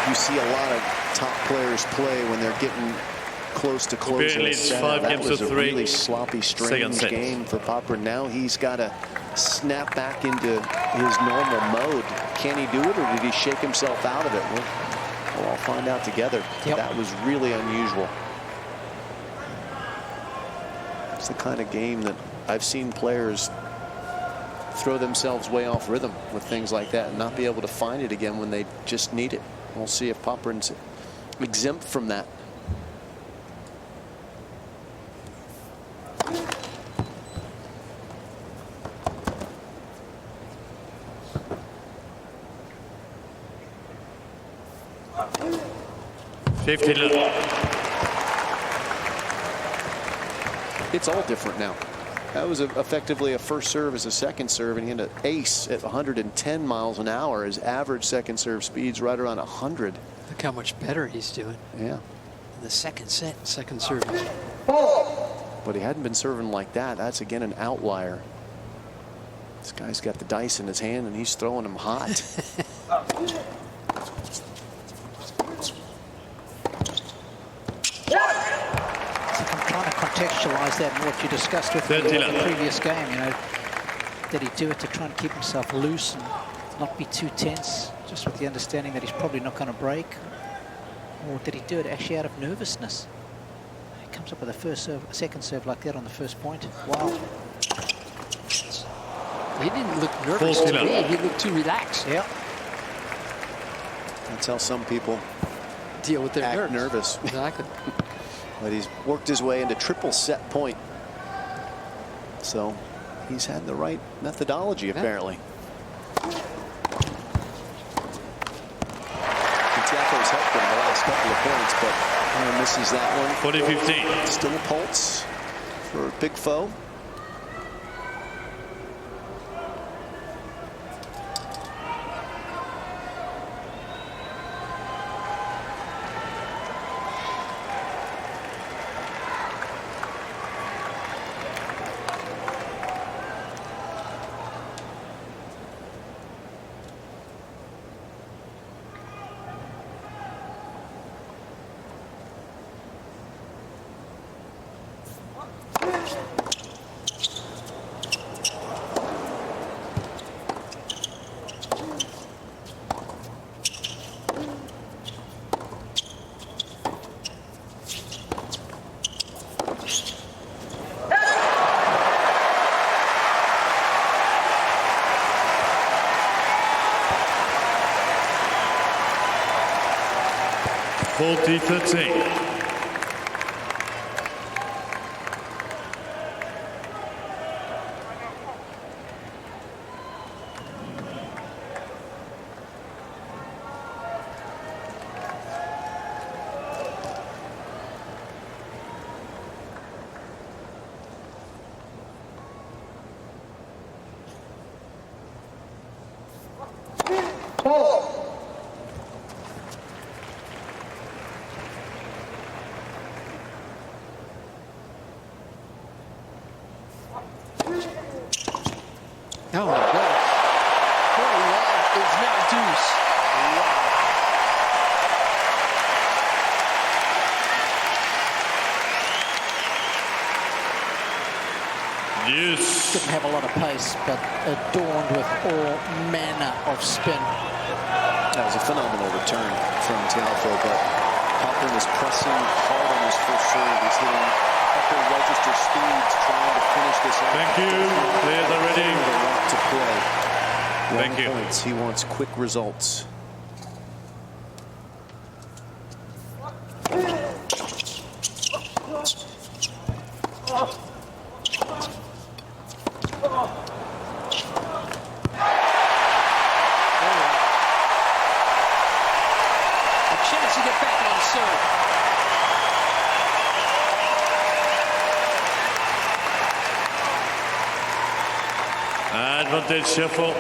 You see a lot of top players play when they're getting close to closing a set. That was a really sloppy, strange game for Popyrin. Now he's got to snap back into his normal mode. Can he do it, or did he shake himself out of it? We'll all find out together. That was really unusual. It's the kind of game that I've seen players throw themselves way off rhythm with things like that and not be able to find it again when they just need it. We'll see if Popyrin's exempt from that. 15 love. It's all different now. That was effectively a first serve as a second serve, and he had an ace at 110 miles an hour. His average second serve speed's right around 100. Look how much better he's doing. Yeah. In the second set, second service. But he hadn't been serving like that. That's, again, an outlier. This guy's got the dice in his hand, and he's throwing them hot. I'm trying to contextualize that in what you discussed with me in the previous game. You know, did he do it to try and keep himself loose and not be too tense, just with the understanding that he's probably not going to break? Or did he do it actually out of nervousness? He comes up with a first serve, a second serve like that on the first point. Wow. He didn't look nervous to me. He looked too relaxed. Yeah. That's how some people deal with their nervous. Exactly. But he's worked his way into triple set point. So he's had the right methodology, apparently. Tiafoe's helped him the last couple of points, but misses that one. 40-15. Still a pulse for Big Foe. Oh my gosh. Poor love is now deuce. Yes. Didn't have a lot of pace, but adorned with all manner of spin. That was a phenomenal return from Tiafoe, but Popyrin is pressing hard on his first serve. He's hitting upper register speeds, trying to finish this out. Thank you. Players are ready. They want to play. Thank you. Points. He wants quick results. Advantage Tiafoe.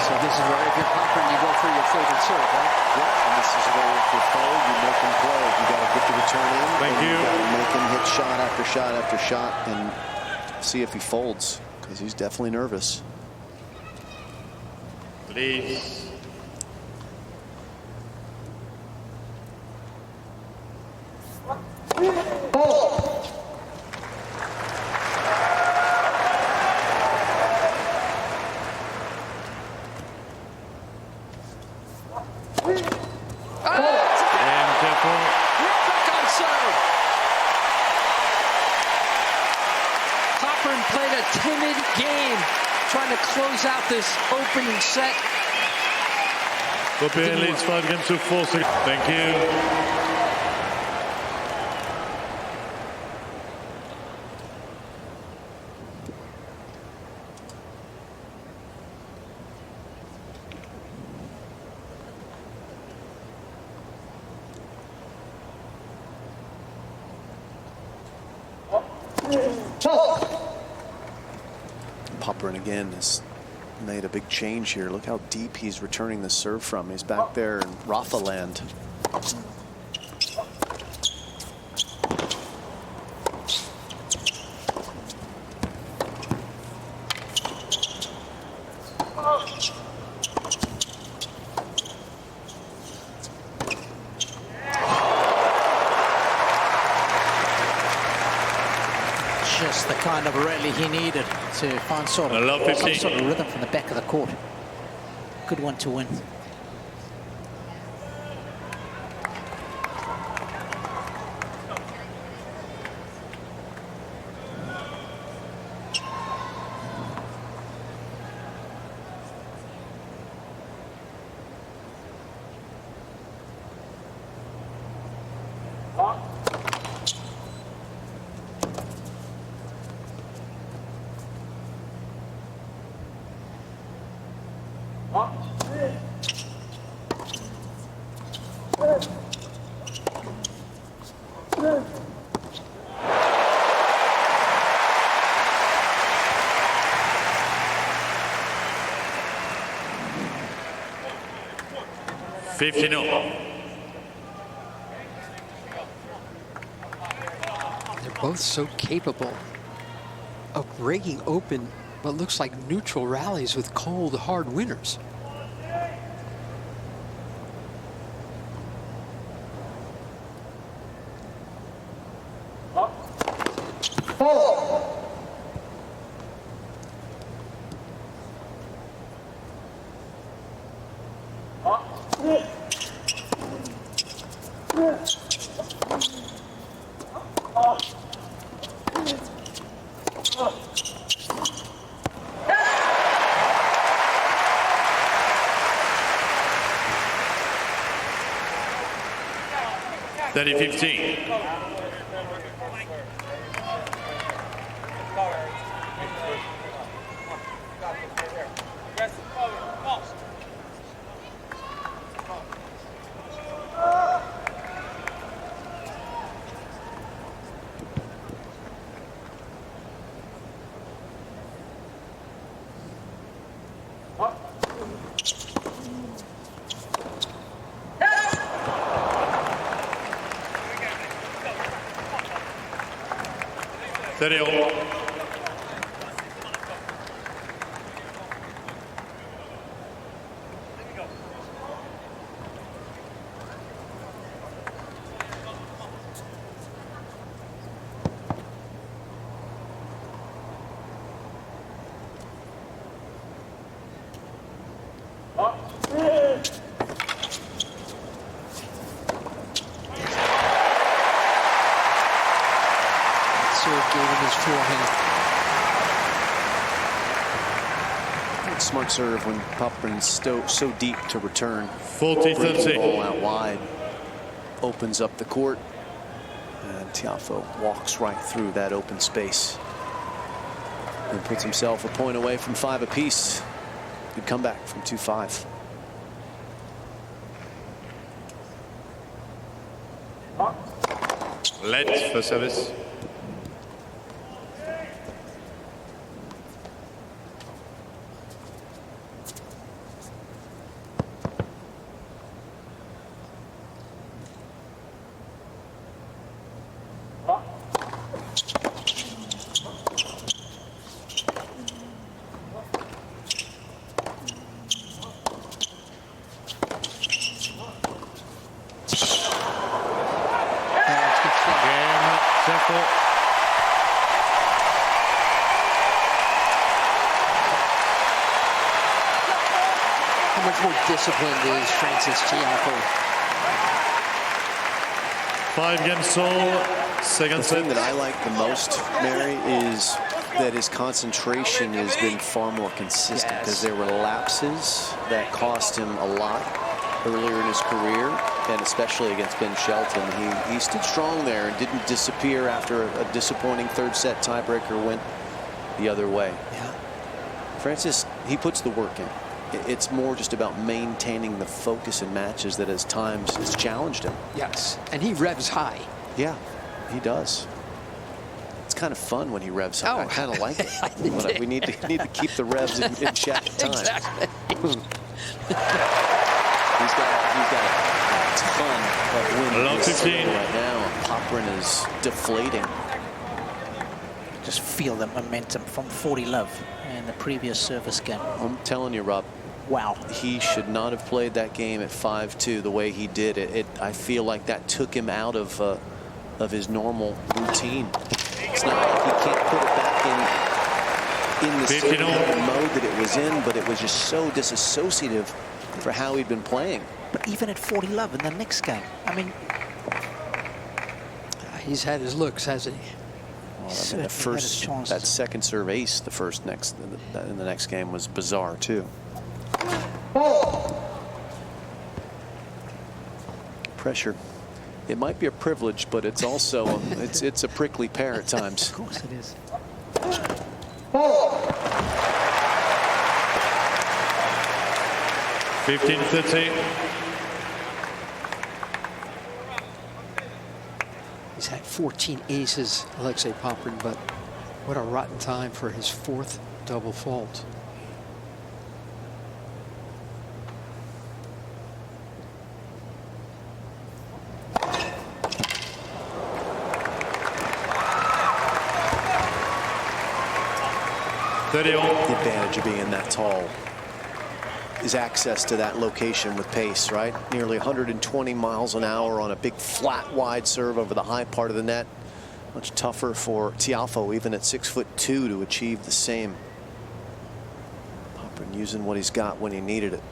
So this is where if you're Popyrin, you go for your favorite serve, right? Yeah, and this is where if you're Foe, you make him play. You got to get the return in. Thank you. You got to make him hit shot after shot after shot and see if he folds, because he's definitely nervous. Please. Timid game, trying to close out this opening set. Popyrin leads 5 games to 4. Thank you. Popyrin again has made a big change here. Look how deep he's returning the serve from. He's back there in Rafa land. Just the kind of rally he needed to find some sort of rhythm from the back of the court. Good one to win. They're both so capable of breaking open what looks like neutral rallies with cold, hard winners. Smart serve when Popyrin's so deep to return. 40-30. Ball out wide. Opens up the court. And Tiafoe walks right through that open space. And puts himself a point away from 5 apiece. Good comeback from 2-5. Let for service. How much more disciplined is Frances Tiafoe? 5 against all. Second set. The thing that I like the most, Mary, is that his concentration has been far more consistent, because there were lapses that cost him a lot earlier in his career, and especially against Ben Shelton. He stood strong there and didn't disappear after a disappointing third set tiebreaker went the other way. Yeah. Frances, he puts the work in. It's more just about maintaining the focus in matches that at times has challenged him. Yes, and he revs high. Yeah, he does. It's kind of fun when he revs up. Oh. I kind of like it. But we need to keep the revs in check at times. Exactly. He's got a ton of wind Along 15 right now. Popyrin is deflating. Just feel the momentum from 40 love in the previous service game. I'm telling you, Rob. Wow. He should not have played that game at 5-2 the way he did. I feel like that took him out of his normal routine. It's not like he can't put it back in the same mode that it was in, but it was just so disassociative for how he'd been playing. But even at 40 love in the next game, I mean, he's had his looks, hasn't he? Well, I mean, that second serve ace, in the next game was bizarre too. Pressure. It might be a privilege, but it's also it's a prickly pear at times. Of course it is. 15-13. He's had 14 aces, Alexei Popyrin, but what a rotten time for his 4th double fault. The advantage of being that tall is access to that location with pace, right? Nearly 120 miles an hour on a big flat wide serve over the high part of the net. Much tougher for Tiafoe, even at 6'2", to achieve the same. Popyrin using what he's got when he needed it.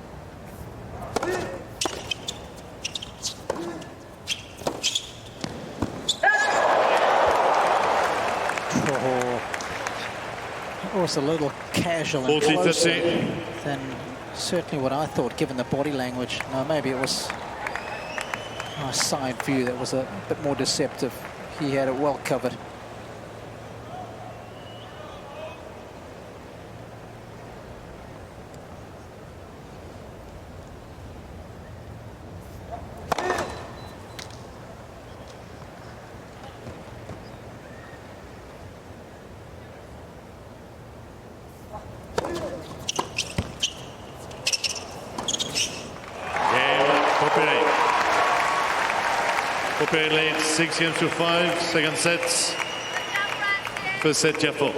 It was a little casual and closer than certainly what I thought, given the body language. No, maybe it was a side view that was a bit more deceptive. He had it well covered. Popyrin leads 6-5, second set. First set, Tiafoe.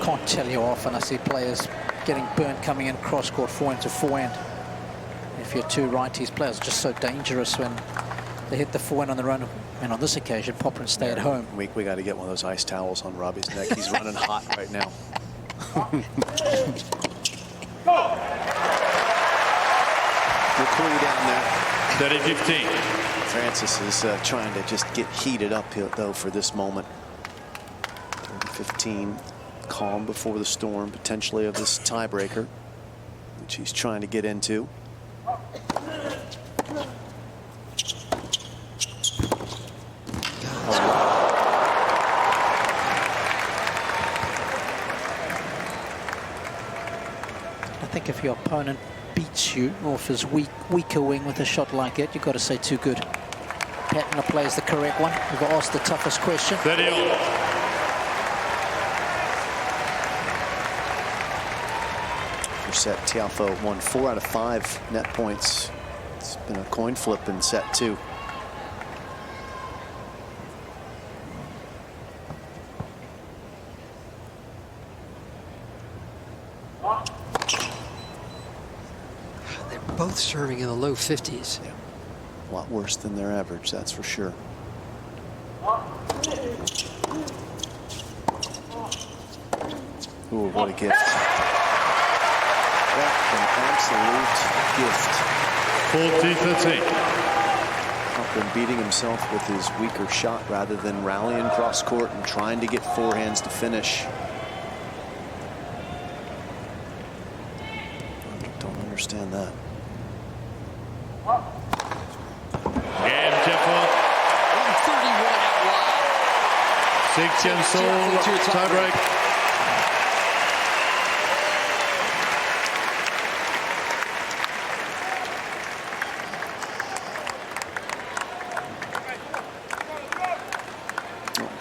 Can't tell you how often I see players getting burnt coming in cross-court forehand to forehand. If you're two righties, players are just so dangerous when they hit the forehand on the run. And on this occasion, Popyrin stay at home. We got to get one of those ice towels on Robbie's neck. He's running hot right now. Good clue down there. 30-15. Frances is trying to just get heated up here, though, for this moment. 15, calm before the storm, potentially, of this tiebreaker, which he's trying to get into. I think if your opponent beats you off his weaker wing with a shot like it, you've got to say too good. Patton plays the correct one. We've asked the toughest question. 30-all. Set Tiafoe won 4 out of 5 net points. It's been a coin flip in set 2. They're both serving in the low 50s. Yeah. A lot worse than their average, that's for sure. Ooh, what a gift. What an absolute gift. 40-13. Popyrin beating himself with his weaker shot rather than rallying cross court and trying to get forehands to finish. I don't understand that. Game, Tiafoe. 131 out wide. 6 and so tiebreak.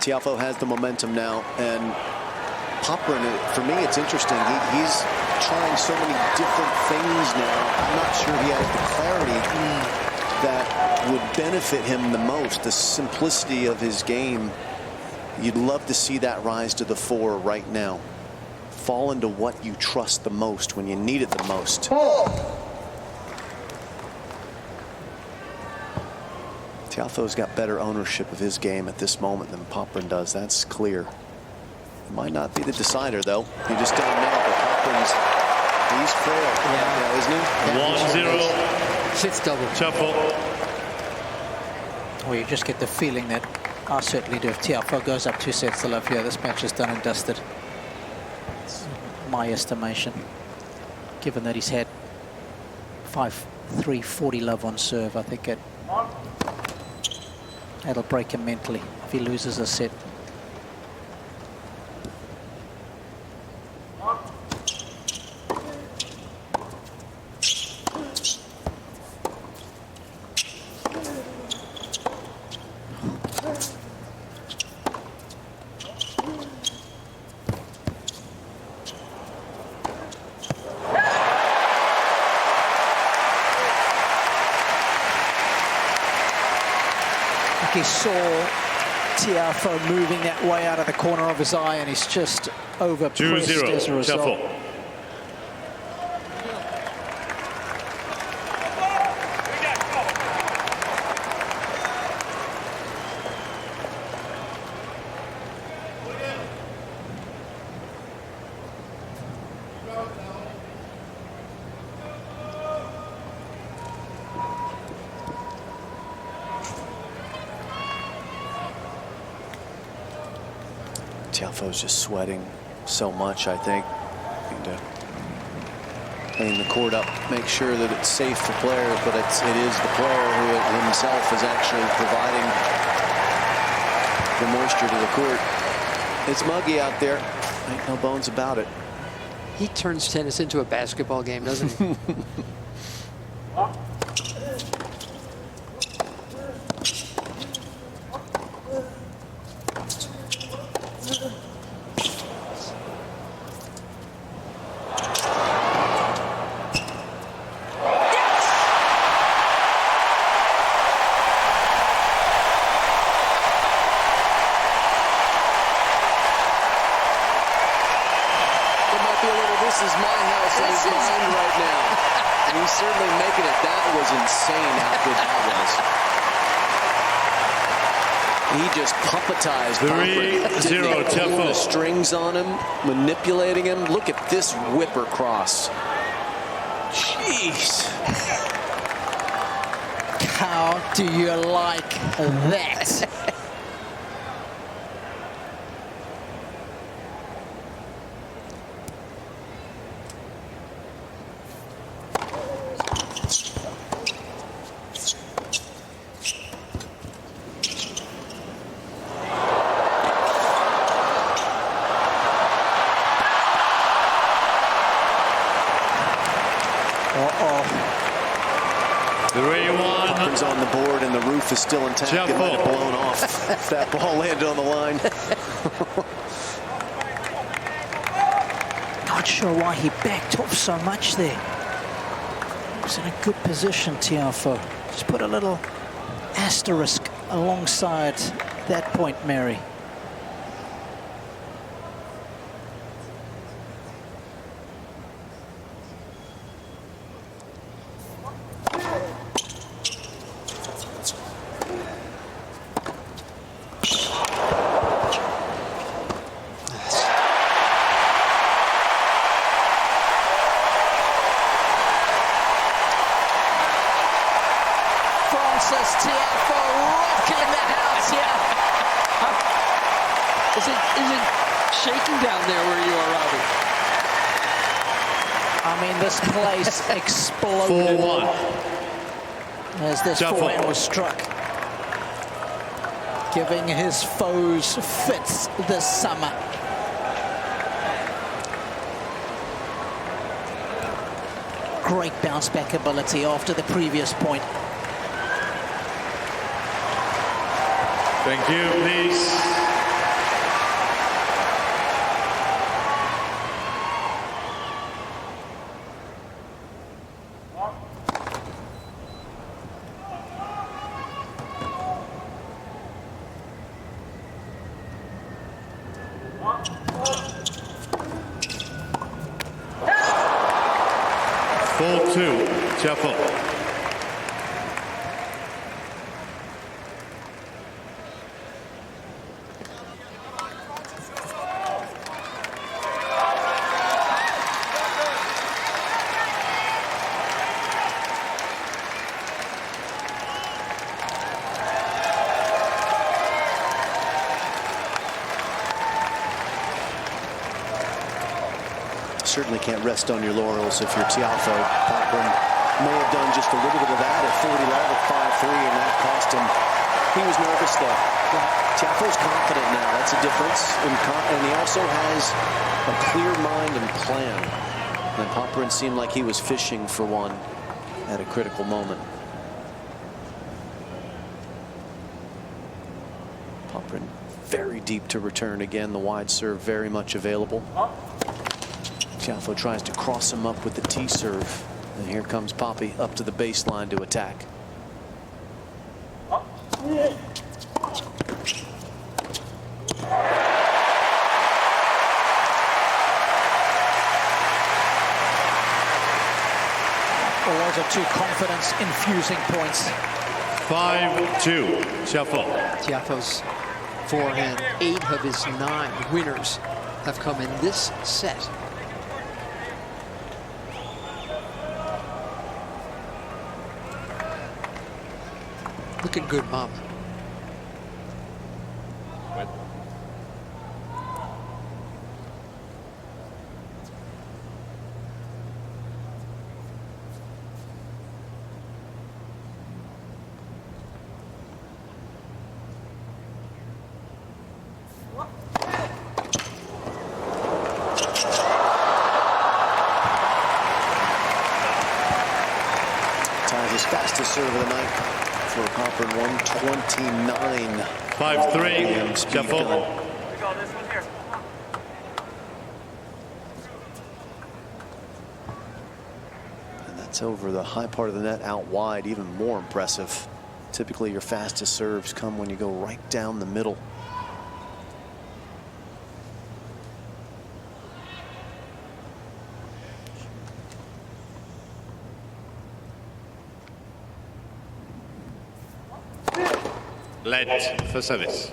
Tiafoe has the momentum now, and Popyrin, for me, it's interesting. He's trying so many different things now. I'm not sure he has the clarity that would benefit him the most, the simplicity of his game. You'd love to see that rise to the fore right now. Fall into what you trust the most when you need it the most. Tiafoe's got better ownership of his game at this moment than Popyrin does. That's clear. Might not be the decider, though. You just don't know. But Popyrin's, he's frail, isn't he? 1-0. Fifth double. Tiafoe. Well, you just get the feeling that I certainly do. If Tiafoe goes up 2 sets to love here, this match is done and dusted. It's my estimation, given that he's had 5-3, 40 love on serve. I think that'll break him mentally if he loses a set. He saw Tiafoe moving that way out of the corner of his eye, and he's just overpressed as a result. Tiafoe. Tiafoe's just sweating so much, I think. Need to clean the court up, make sure that it's safe for players, but it is the player who himself is actually providing the moisture to the court. It's muggy out there. Ain't no bones about it. He turns tennis into a basketball game, doesn't he? This is my house in his mind right now. And he's certainly making it. That was insane how good that was. He just puppetized Popyrin. 3-0 Pulling the Tiafoe. strings on him, manipulating him. Look at this whipper cross. Jeez. How do you like that? Popyrin's on the board and the roof is still intact. It might have blown off if that ball landed on the line. Not sure why he backed off so much there. He was in a good position, Tiafoe. Just put a little asterisk alongside that point, Mary. down there where you are, Robbie. I mean, this place exploded 4-1. as this Tiafoe. forehand was struck, giving his foes fits this summer. Great bounce back ability after the previous point. Thank you, please. Tiafoe. Certainly can't rest on your laurels if you're Tiafoe. Popyrin may have done just a little bit of that at 40 love at 5-3, and that cost him. He was nervous, though. Tiafoe's confident now. That's a difference. And he also has a clear mind and plan. And Popyrin seemed like he was fishing for one at a critical moment. Popyrin very deep to return again. The wide serve very much available. Tiafoe tries to cross him up with the T serve. And here comes Poppy up to the baseline to attack. Well, those are two confidence-infusing points. 5-2, Tiafoe. Tiafoe's forehand, 8 of his 9 winners have come in this set. Looking good, Mom. Ties his fastest serve of the night for Popyrin, 129. 5-3, Tiafoe. And that's over the high part of the net, out wide, even more impressive. Typically, your fastest serves come when you go right down the middle. Led for service.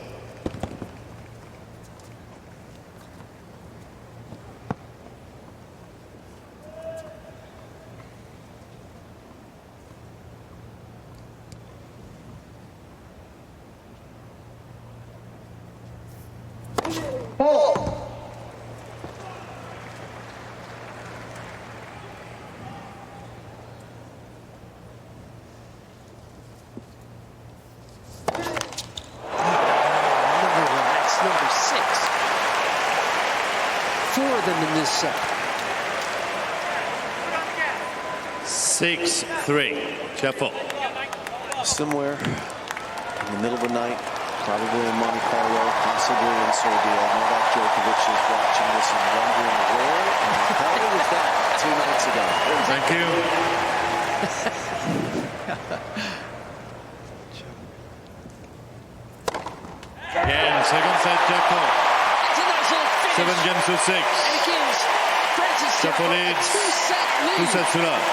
In this set. 6-3, Tiafoe. Somewhere in the middle of the night, probably in Monte Carlo, possibly in Serbia, Novak Djokovic is watching this and wondering where in the hell was that 2 nights ago. Thank you. Again, second set, Tiafoe. 7 games to 6. And it gives Frances Tiafoe Tiafoe leads a 2-set lead. 2 sets to love.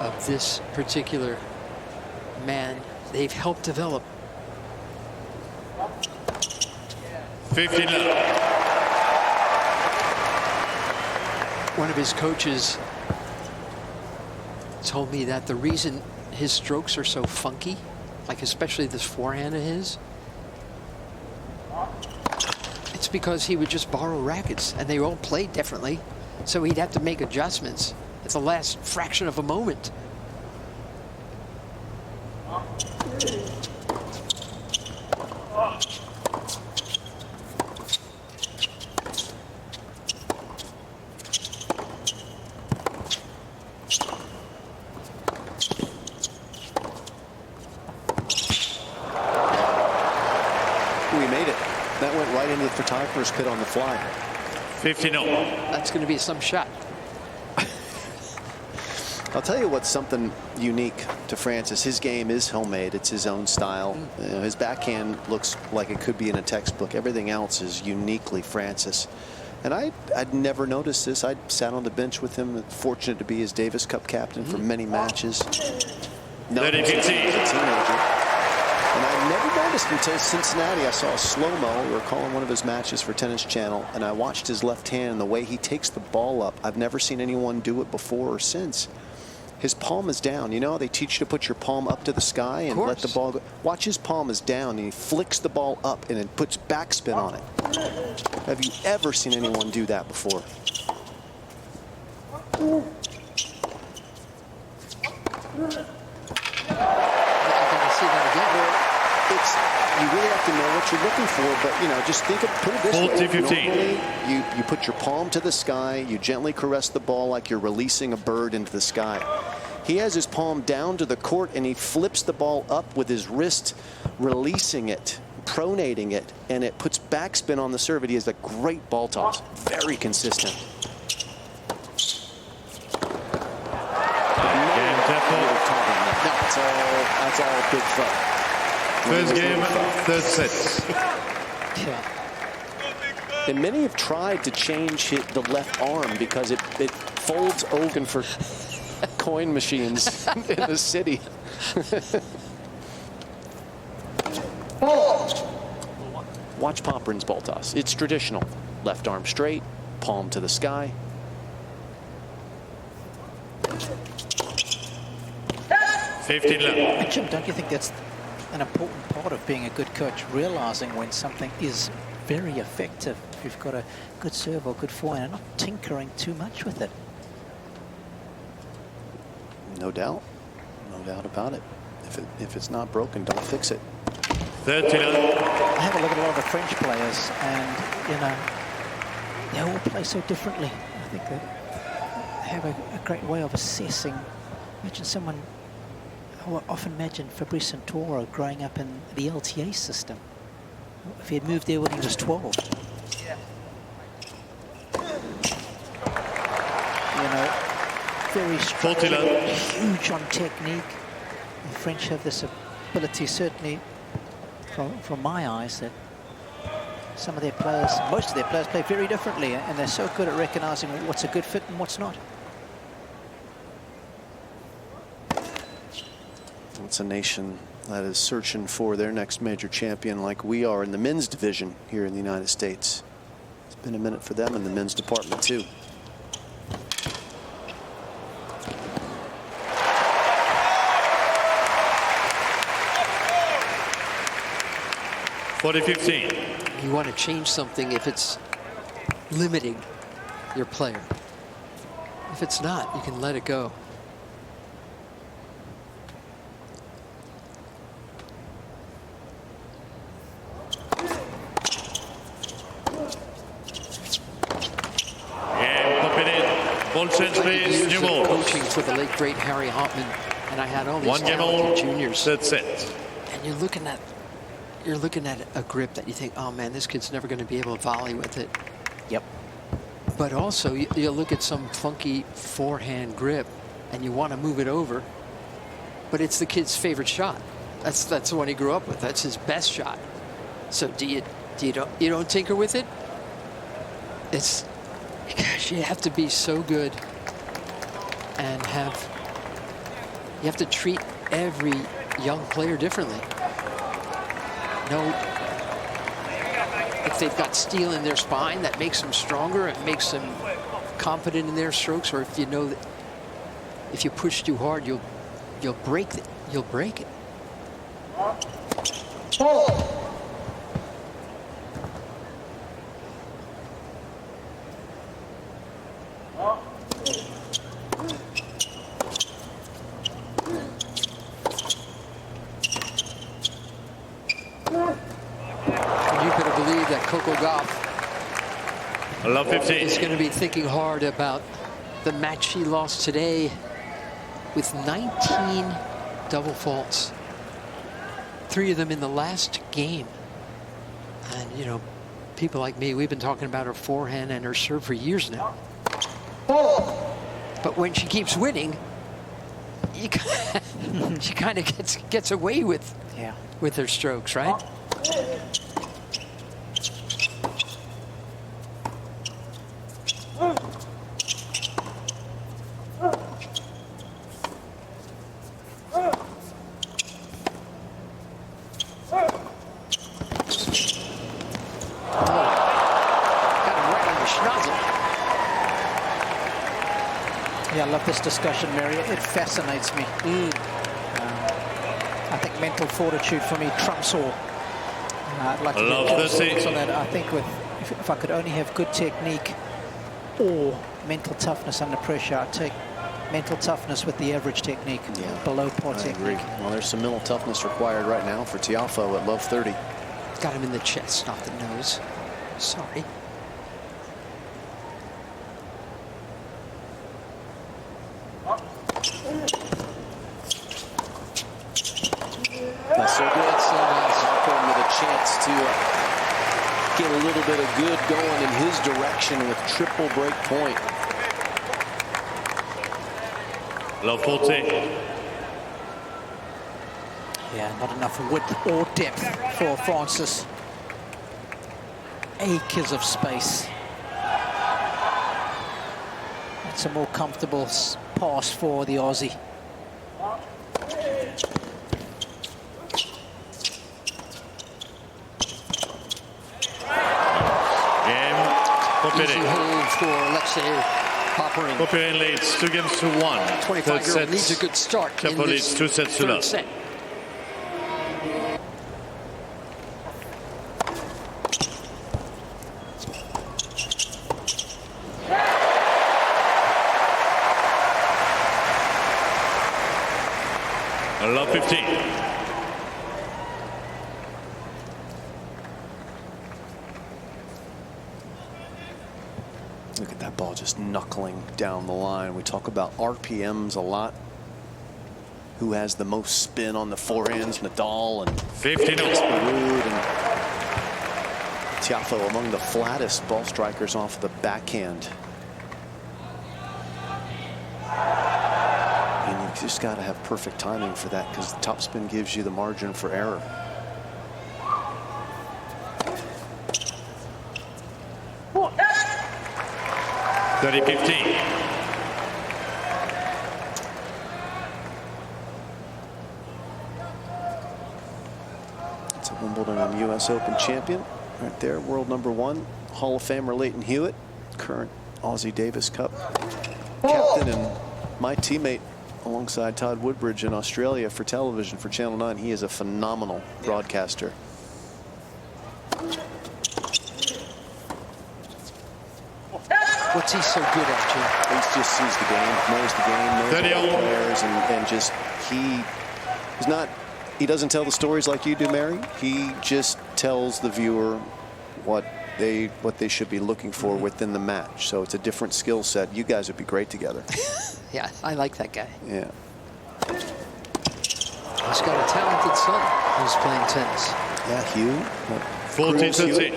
Of this particular man they've helped develop. 15 love. One of his coaches told me that the reason his strokes are so funky, like especially this forehand of his, it's because he would just borrow rackets and they all played differently. So he'd have to make adjustments at the last fraction of a moment. We made it. That went right into the photographer's pit on the fly. 50-0. That's going to be some shot. I'll tell you what's something unique to Frances. His game is homemade. It's his own style. You know, his backhand looks like it could be in a textbook. Everything else is uniquely Frances. And I'd never noticed this. I sat on the bench with him, fortunate to be his Davis Cup captain for many matches. No, he was a teenager. And I never noticed until Cincinnati. I saw a slow-mo. We were calling one of his matches for Tennis Channel, and I watched his left hand and the way he takes the ball up. I've never seen anyone do it before or since. His palm is down. You know how they teach you to put your palm up to the sky and let the ball go? Watch, his palm is down, and he flicks the ball up and then puts backspin on it. Have you ever seen anyone do that before? You really have to know what you're looking for, but you know, just think of, put it this way. Normally, you put your palm to the sky, you gently caress the ball like you're releasing a bird into the sky. He has his palm down to the court and he flips the ball up with his wrist, releasing it, pronating it, and it puts backspin on the serve. He has a great ball toss, very consistent. That's all big fun. First game, third set. And many have tried to change the left arm because it folds open for coin machines in the city. Watch Popyrin's ball toss. It's traditional. Left arm straight, palm to the sky. Jim, don't you think that's an important part of being a good coach, realizing when something is very effective, if you've got a good serve or good forehand, and not tinkering too much with it? No doubt. No doubt about it. If it's not broken, don't fix it. 39. I have a look at a lot of the French players, and, you know, they all play so differently. I think they have a great way of assessing. Imagine someone, I often imagine Fabrice Santoro growing up in the LTA system. If he had moved there when he was 12. You know, very structured, huge on technique. The French have this ability, certainly, from my eyes, that some of their players, most of their players play very differently, and they're so good at recognizing what's a good fit and what's not. It's a nation that is searching for their next major champion like we are in the men's division here in the United States. It's been a minute for them in the men's department too. You want to change something if it's limiting your player. If it's not, you can let it go. I years of coaching for the late great Harry Hopman, and I had all these talented juniors. That's it. And you're looking at a grip that you think, oh man, this kid's never going to be able to volley with it. Yep. But also, you look at some funky forehand grip, and you want to move it over, but it's the kid's favorite shot. That's the one he grew up with. That's his best shot. So you don't tinker with it? Gosh, you have to be so good, and you have to treat every young player differently. No, if they've got steel in their spine, that makes them stronger. It makes them confident in their strokes. Or if you know that if you push too hard, you'll break it. You'll break it. You better believe that Coco Gauff Love 15. is going to be thinking hard about the match he lost today with 19 double faults. 3 of them in the last game. And, you know, people like me, we've been talking about her forehand and her serve for years now. But when she keeps winning, she kind of gets away with her strokes, right? Yeah, I love this discussion, Mary. It fascinates me. I think mental fortitude for me trumps all. I'd like to get your thoughts on that. I think if I could only have good technique or mental toughness under pressure, I'd take mental toughness with the average technique, below par technique. Well, there's some mental toughness required right now for Tiafoe at love 30. Got him in the chest, not the nose. Sorry. That's so good. Popyrin with a chance to get a little bit of good going in his direction with triple break point. Love 14. Yeah, not enough width or depth for Frances. Acres of space. It's a more comfortable pass for the Aussie. Easy hold for Alexei Popyrin. Popyrin leads 2 games to 1. 25-year-old needs a good start. Tiafoe leads 2 sets to none. Set. Love 15. Look at that ball just knuckling down the line. We talk about RPMs a lot. Who has the most spin on the forehands? Nadal and 15. and Tiafoe among the flattest ball strikers off the backhand. And you just got to have perfect timing for that because the topspin gives you the margin for error. It's a Wimbledon and US Open champion right there, world #1, Hall of Famer Leighton Hewitt, current Aussie Davis Cup captain and my teammate alongside Todd Woodbridge in Australia for television for Channel 9. He is a phenomenal broadcaster. What's he so good at, Jim? He just sees the game, knows the players, and just he doesn't tell the stories like you do, Mary. He just tells the viewer what they should be looking for within the match. So it's a different skill set. You guys would be great together. Yeah, I like that guy. Yeah. He's got a talented son who's playing tennis. Yeah, Hugh. 14-13.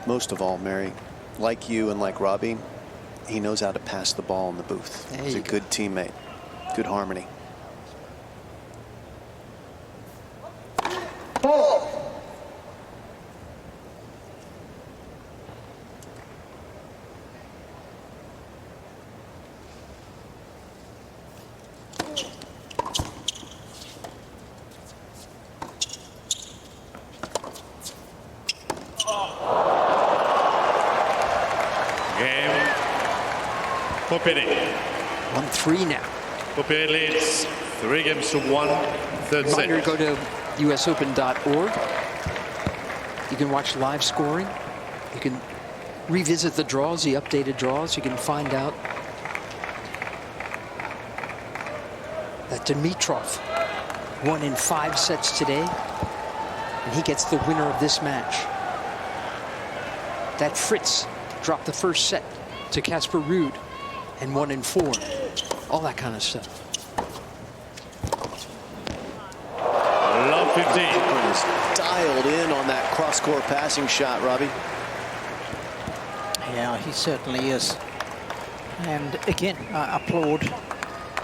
Most of all, Mary, like you and like Robbie, he knows how to pass the ball in the booth. He's a good teammate, good harmony. Game. Popyrin. 1-3 now. Popyrin leads 3 games to 1. Third set. Reminder, go to usopen.org. You can watch live scoring. You can revisit the draws, the updated draws. You can find out that Dimitrov won in 5 sets today, and he gets the winner of this match. That Fritz dropped the first set to Casper Ruud and won in 4. All that kind of stuff. Love 15. Is dialed in on that cross-court passing shot, Robbie. Yeah, he certainly is. And again, I applaud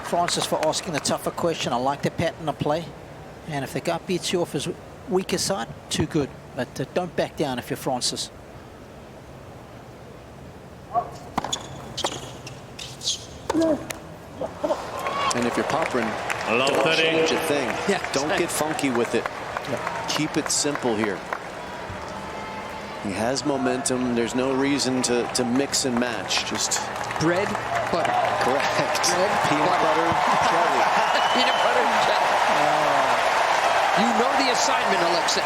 Frances for asking the tougher question. I like the pattern of play. And if the guy beats you off his weaker side, too good. But don't back down if you're Frances. And if you're Popyrin, Love don't 30. change a thing. Yeah, Don't get funky with it. Keep it simple here. He has momentum. There's no reason to mix and match. Just Bread, butter. correct. Bread, Peanut butter, jelly. Peanut butter and jelly. You know the assignment, Alexei.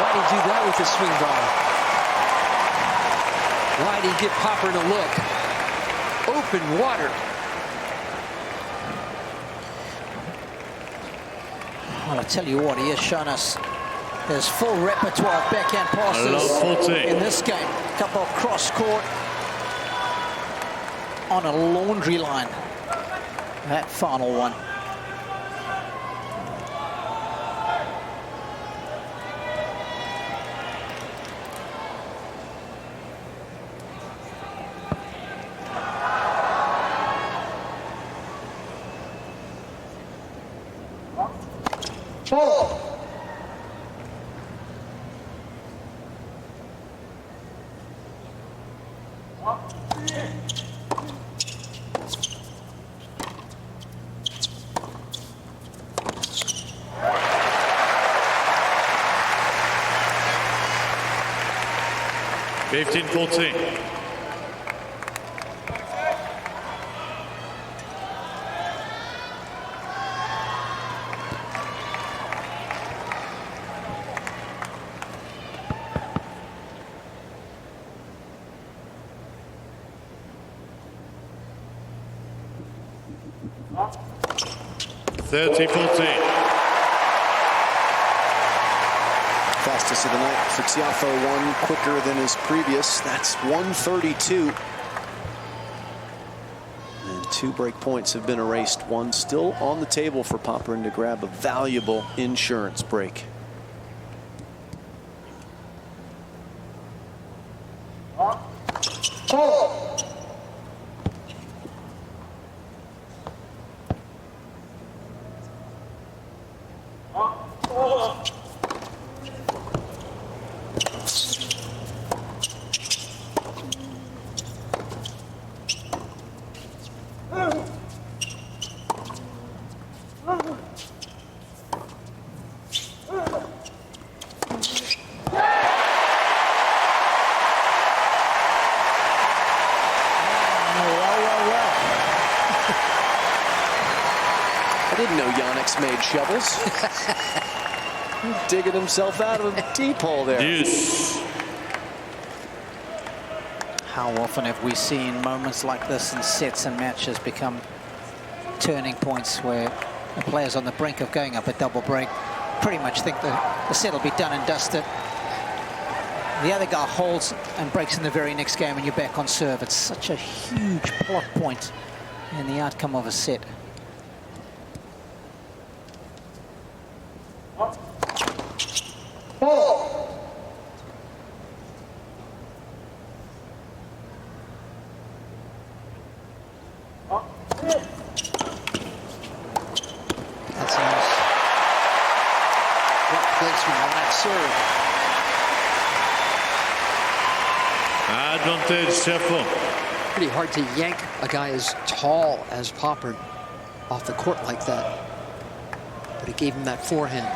Why'd he do that with the swing ball? Why'd he give Popyrin a look? Open water. Well, I tell you what, he has shown us his full repertoire of backhand passes in this game. A couple of cross-court on a laundry line. That final one. Fifteen, 14. Fastest of the night for Tiafoe, one quicker than his previous. That's 132. And 2 break points have been erased. One still on the table for Popyrin to grab a valuable insurance break. Made shovels. Digging himself out of a deep hole there. Yes. How often have we seen moments like this in sets and matches become turning points where the players on the brink of going up a double break pretty much think the set will be done and dusted. The other guy holds and breaks in the very next game and you're back on serve. It's such a huge plot point in the outcome of a set. Advantage Tiafoe. Pretty hard to yank a guy as tall as Popyrin off the court like that. But it gave him that forehand.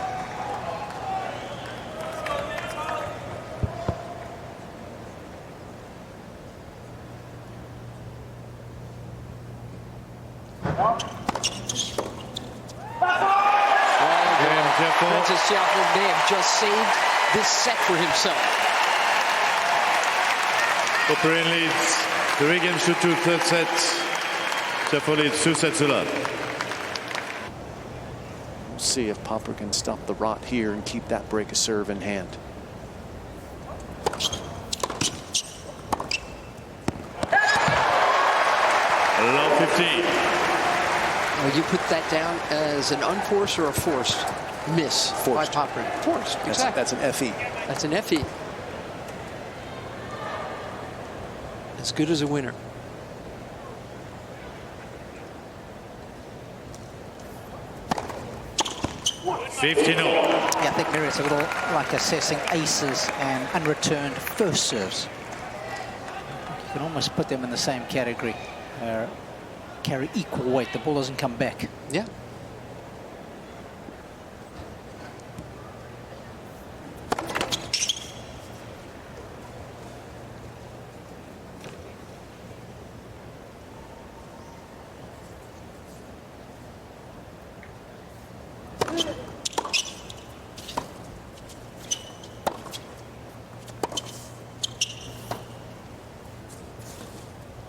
Frances Tiafoe may have just saved this set for himself. Popyrin leads 3 games to 2, third set. Tiafoe leads 2 sets to love. We'll see if Popyrin can stop the rot here and keep that break of serve in hand. Love 15. Well, you put that down as an unforced or a forced miss by Popyrin. Forced, exactly. That's an FE. That's an FE. As good as a winner. Yeah, I think maybe it's a little like assessing aces and unreturned first serves. You can almost put them in the same category. Carry equal weight. The ball doesn't come back. Yeah.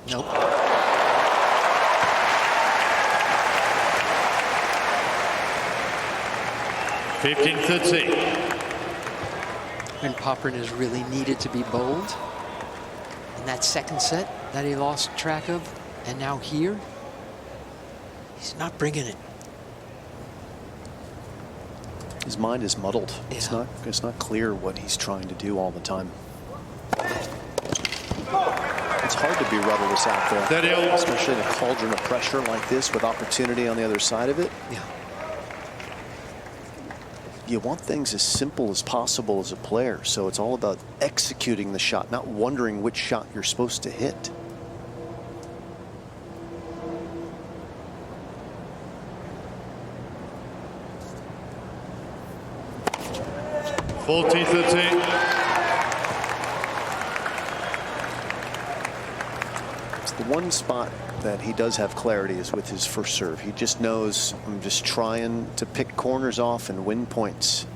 Nope. And Popyrin is really needed to be bold. In that second set that he lost track of, and now here, he's not bringing it. His mind is muddled. Yeah. It's not clear what he's trying to do all the time. It's hard to be rudderless out there, especially in a cauldron of pressure like this with opportunity on the other side of it. Yeah. You want things as simple as possible as a player, so it's all about executing the shot, not wondering which shot you're supposed to hit. The one spot that he does have clarity is with his first serve. He just knows, I'm just trying to pick corners off and win points.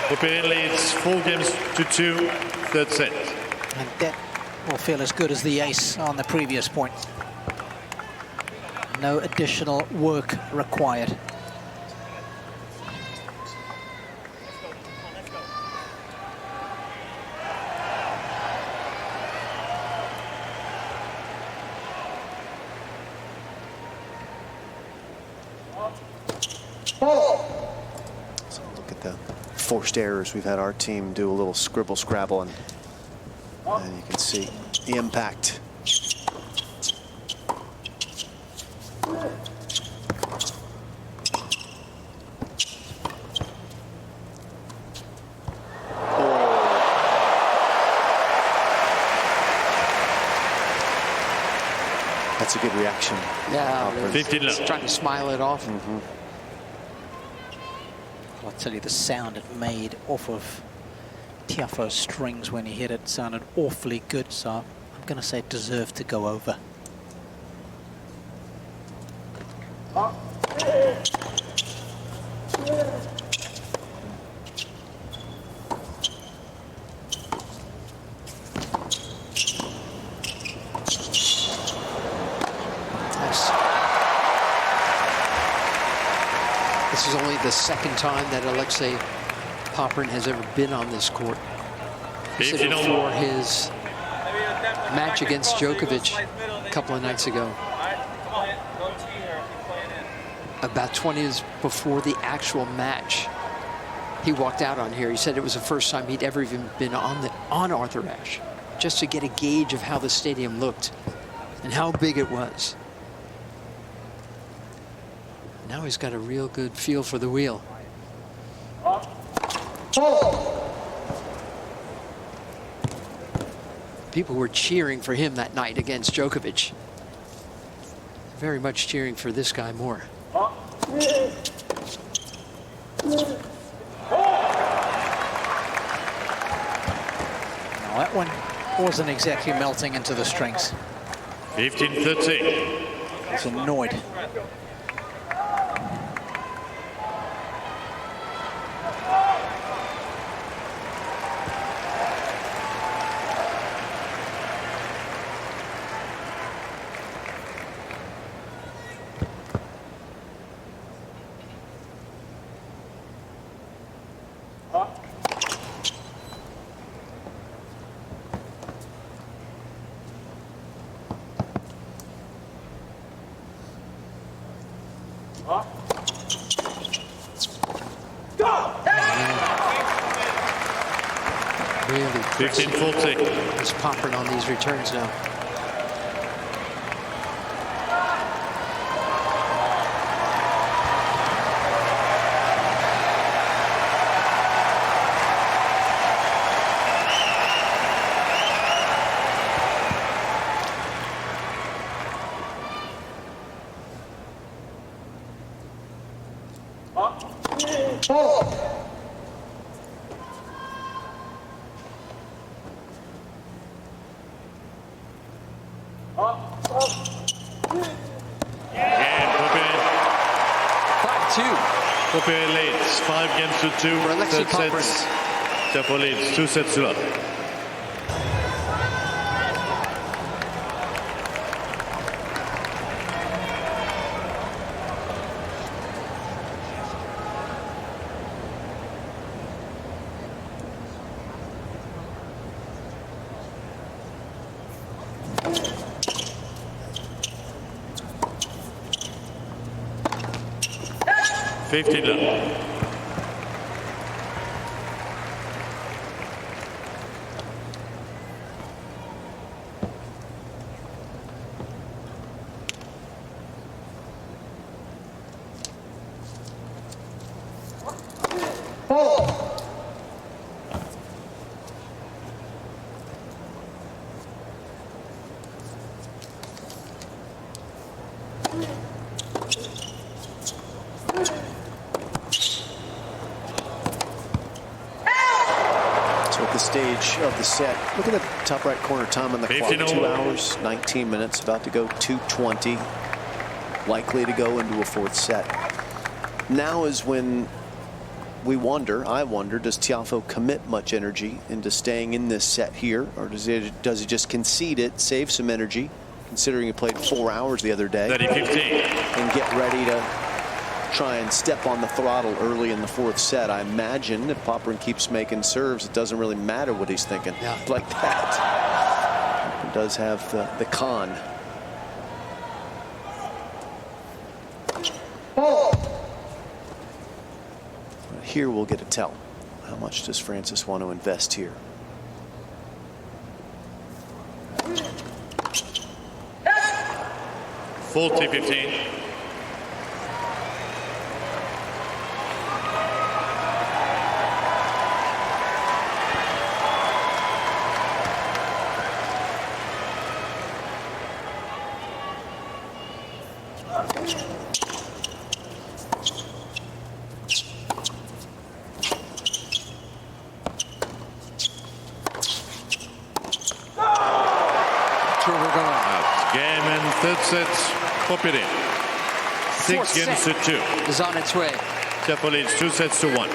Popyrin leads 4 games to 2, third set. And that will feel as good as the ace on the previous point. No additional work required. So look at the forced errors. We've had our team do a little scribble scrabble, and you can see the impact. That's a good reaction. Yeah, 15 left. Trying to smile it off. I'll tell you, the sound it made off of Tiafoe's strings when he hit it sounded awfully good, so I'm going to say it deserved to go over. This is only the second time that Alexei Popyrin has ever been on this court. He said it for his match against Djokovic a couple of nights ago. About 20 years before the actual match, he walked out on here. He said it was the first time he'd ever even been on Arthur Ashe, just to get a gauge of how the stadium looked and how big it was. Now he's got a real good feel for the wheel. People were cheering for him that night against Djokovic. Very much cheering for this guy more. Now that one wasn't exactly melting into the strings. 15-13. He's annoyed. Really 15-14. he's popping on these returns now. Popyrin leads 5-2 For Alexei third Popyrin. sets. Tiafoe leads 2-0. So at the stage of the set, look at the top right corner time on the clock. 2 hours, 19 minutes, about to go 2:20. Likely to go into a fourth set. Now is when I wonder, does Tiafoe commit much energy into staying in this set here, or does he just concede it, save some energy, considering he played 4 hours the other day, 30-15. and get ready to try and step on the throttle early in the fourth set? I imagine if Popyrin keeps making serves, it doesn't really matter what he's thinking. Yeah. Like that. He does have the con. Here we'll get a tell. How much does Frances want to invest here? $40-15. Game and third set, Popyrin. 6-2. Is on its way. Tiafoe leads 2-1.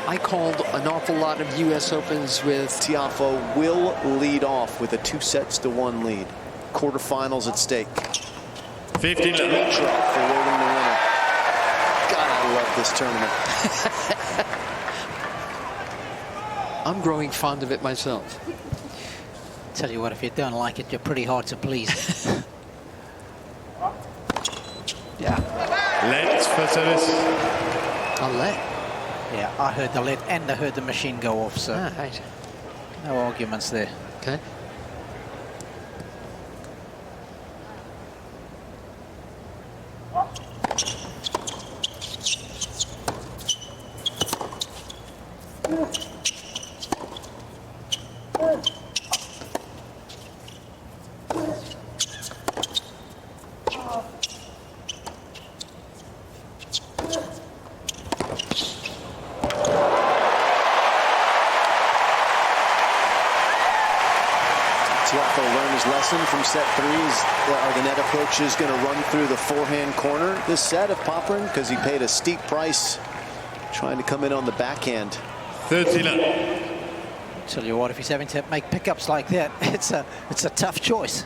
I called an awful lot of U.S. Opens with Tiafoe will lead off with a 2-1 lead. Quarterfinals at stake. 15. For waiting the winner. God, I love this tournament. I'm growing fond of it myself. Tell you what, if you don't like it, you're pretty hard to please. Yeah. Let's for service. I'll let. Yeah, I heard the lead and I heard the machine go off, so Right. no arguments there. Okay. from set threes. Are the net approaches going to run through the forehand corner this set of Popyrin? Because he paid a steep price trying to come in on the backhand. 30-love. Tell you what, if he's having to make pickups like that, it's a tough choice.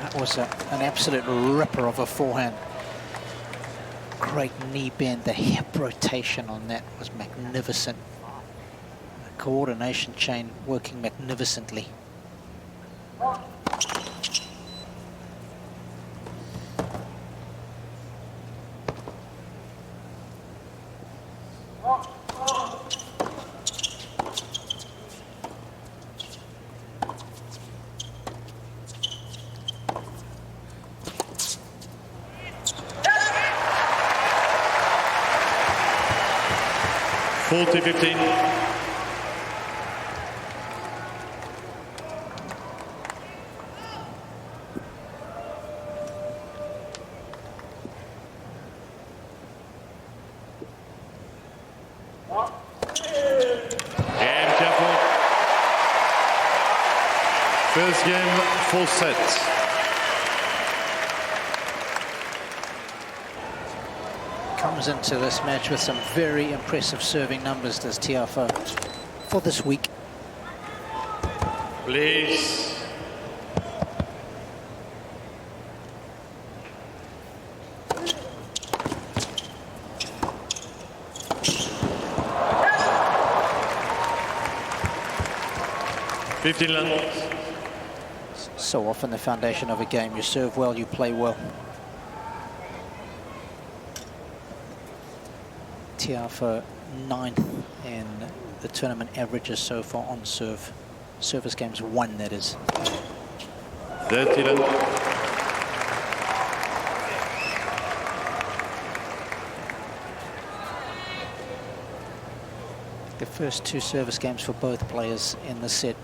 That was an absolute ripper of a forehand. Great knee bend. The hip rotation on that was magnificent. The coordination chain working magnificently. First game, full set. Comes into this match with some very impressive serving numbers, does Tiafoe, for this week. Please. So often the foundation of a game, you serve well, you play well. Tiafoe 9th in the tournament averages so far on serve. Service games 1, that is. 30-love. The first 2 service games for both players in the set,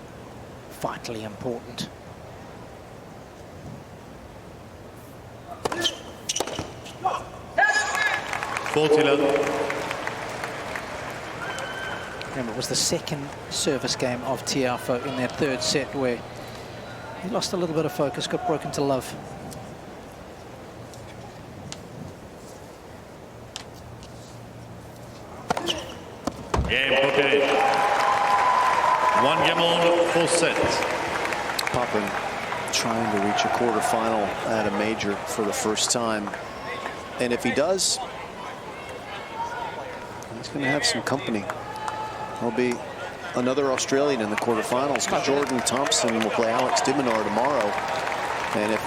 vitally important. Remember, it was the second service game of Tiafoe in that 3rd set where he lost a little bit of focus, got broken to love. Game Popyrin. 1 game on, full set. Popyrin trying to reach a quarterfinal at a major for the first time. And if he does, he's going to have some company. There'll be another Australian in the quarterfinals. Jordan Thompson will play Alex de Minaur tomorrow. And if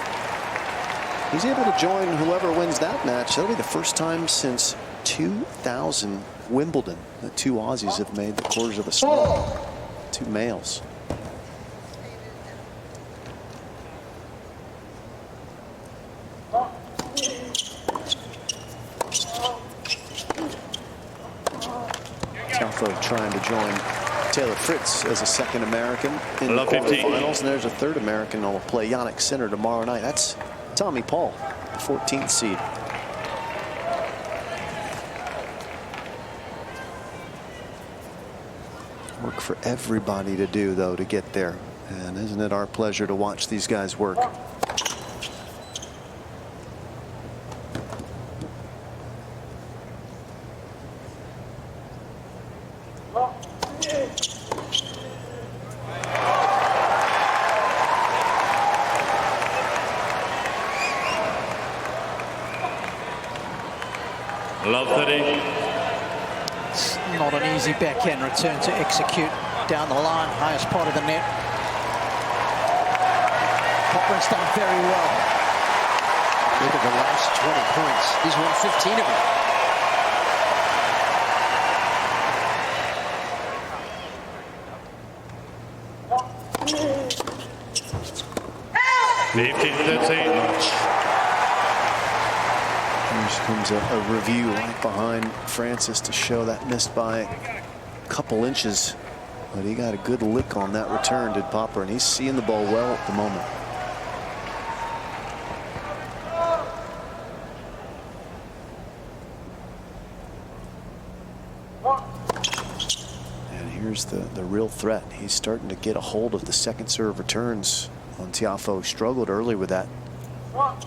he's able to join whoever wins that match, that'll be the first time since 2000 Wimbledon that 2 Aussies have made the quarters of a slam. 2 males. Tiafoe trying to join Taylor Fritz as a 2nd American in the quarterfinals, and there's a 3rd American who will play Yannick Sinner tomorrow night. That's Tommy Paul, the 14th seed. Work for everybody to do, though, to get there. And isn't it our pleasure to watch these guys work? Love 30. It's not an easy backhand return to execute down the line, highest part of the net. Popyrin's done very well. Look at the last 20 points. He's won 15 of them. 15-13. Here comes a review right behind Frances to show that missed by a couple inches. But he got a good lick on that return, did Popper, and he's seeing the ball well at the moment. And here's the real threat. He's starting to get a hold of the second serve returns on Tiafoe. Struggled early with that. Wow.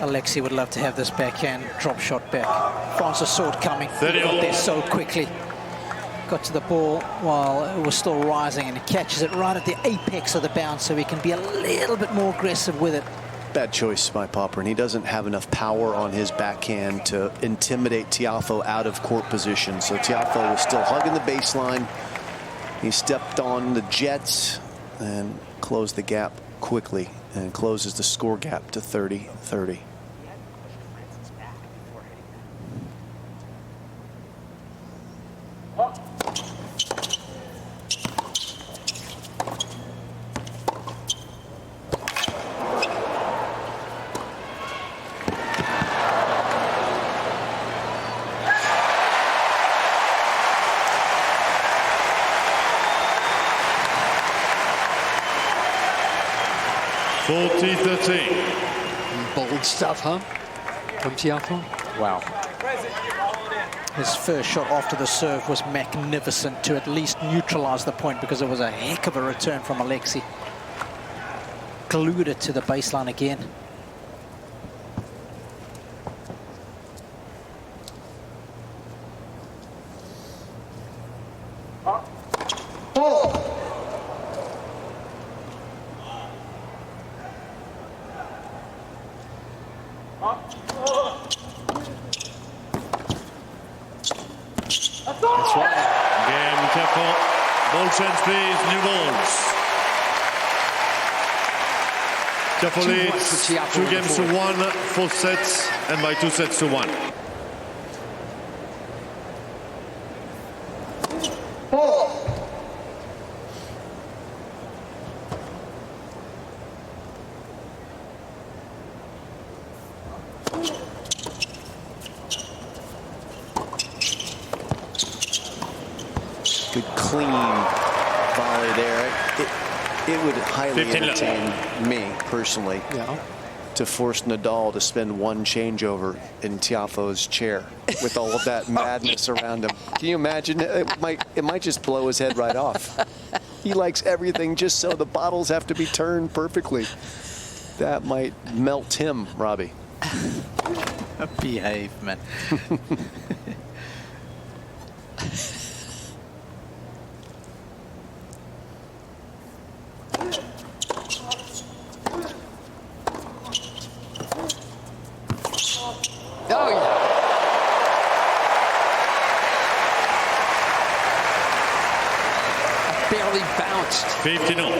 Alexei would love to have this backhand drop shot back. Frances saw it coming. He got there so quickly. Got to the ball while it was still rising, and he catches it right at the apex of the bounce, so he can be a little bit more aggressive with it. Bad choice by Popper, and he doesn't have enough power on his backhand to intimidate Tiafoe out of court position. So Tiafoe was still hugging the baseline. He stepped on the jets and closed the gap quickly, and closes the score gap to 30-30. Bold stuff, huh? From Tiafoe. Wow. His first shot after the serve was magnificent to at least neutralize the point, because it was a heck of a return from Alexei. Glued it to the baseline again. That's right. Game tempo. Ball change, please. New balls. Tiafoe leads 2 games to 1, 4 sets, and by 2 sets to 1. Good clean volley there. It would highly entertain me personally to force Nadal to spend one changeover in Tiafoe's chair with all of that madness around him. Can you imagine? It might just blow his head right off. He likes everything just so the bottles have to be turned perfectly. That might melt him, Robbie. Behave, man. Oh, yeah. Barely bounced. 15-0.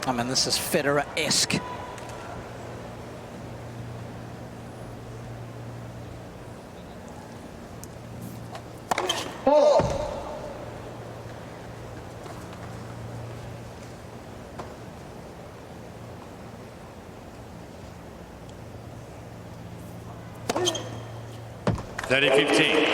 I mean, this is Federer-esque. That is 15.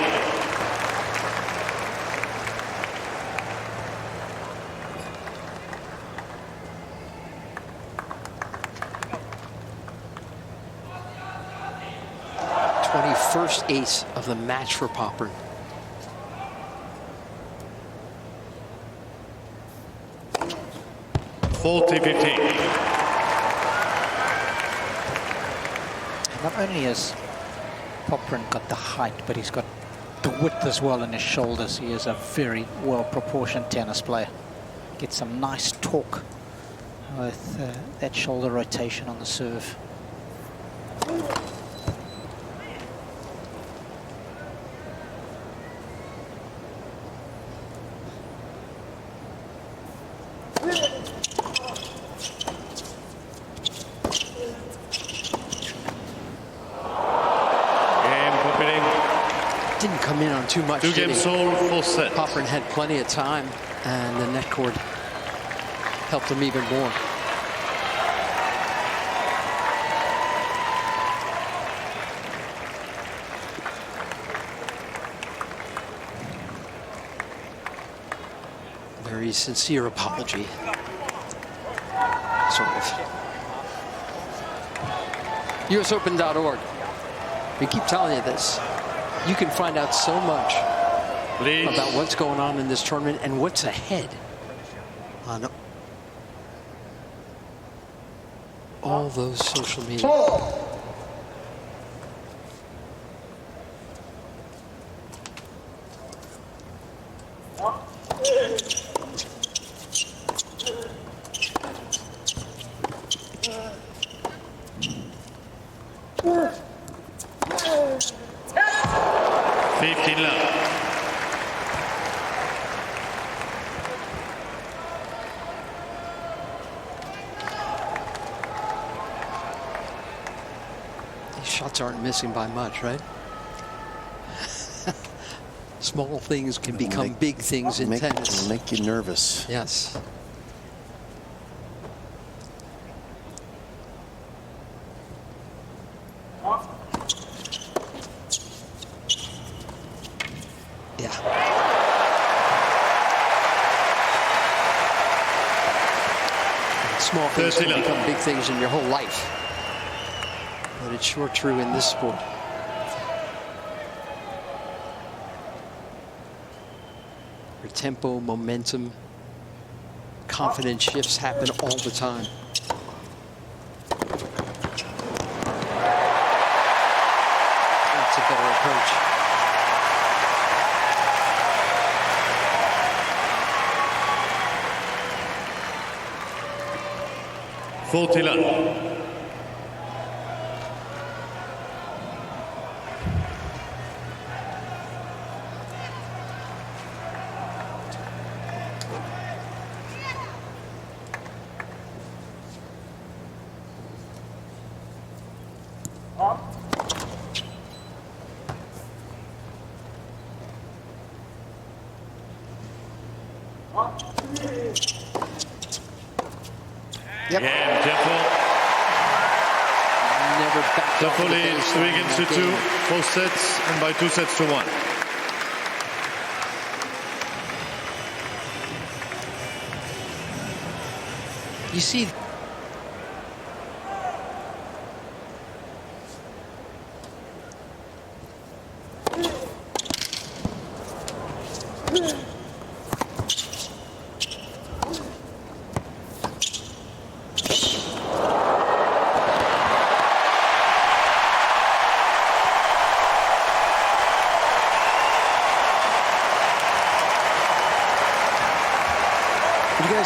First ace of the match for Popyrin. Not only has Popyrin got the height, but he's got the width as well in his shoulders. He is a very well-proportioned tennis player. Gets some nice torque with that shoulder rotation on the serve. come in on too much. 2 games all, 4 sets. Popyrin had plenty of time, and the net cord helped him even more. Very sincere apology, sort of. USOpen.org. We keep telling you this. You can find out so much about what's going on in this tournament and what's ahead on all those social media. Shots aren't missing by much, right? Small things can become big things in tennis. Make you nervous. Yes. Yeah. Small things can become big things in your whole life. But it's sure true in this sport. Your tempo, momentum, confidence shifts happen all the time. That's a better approach. Yep. Yeah, Tiafoe. Never backed off. Tiafoe leads 3 games to 2, 4 sets, and by 2 sets to 1. You see.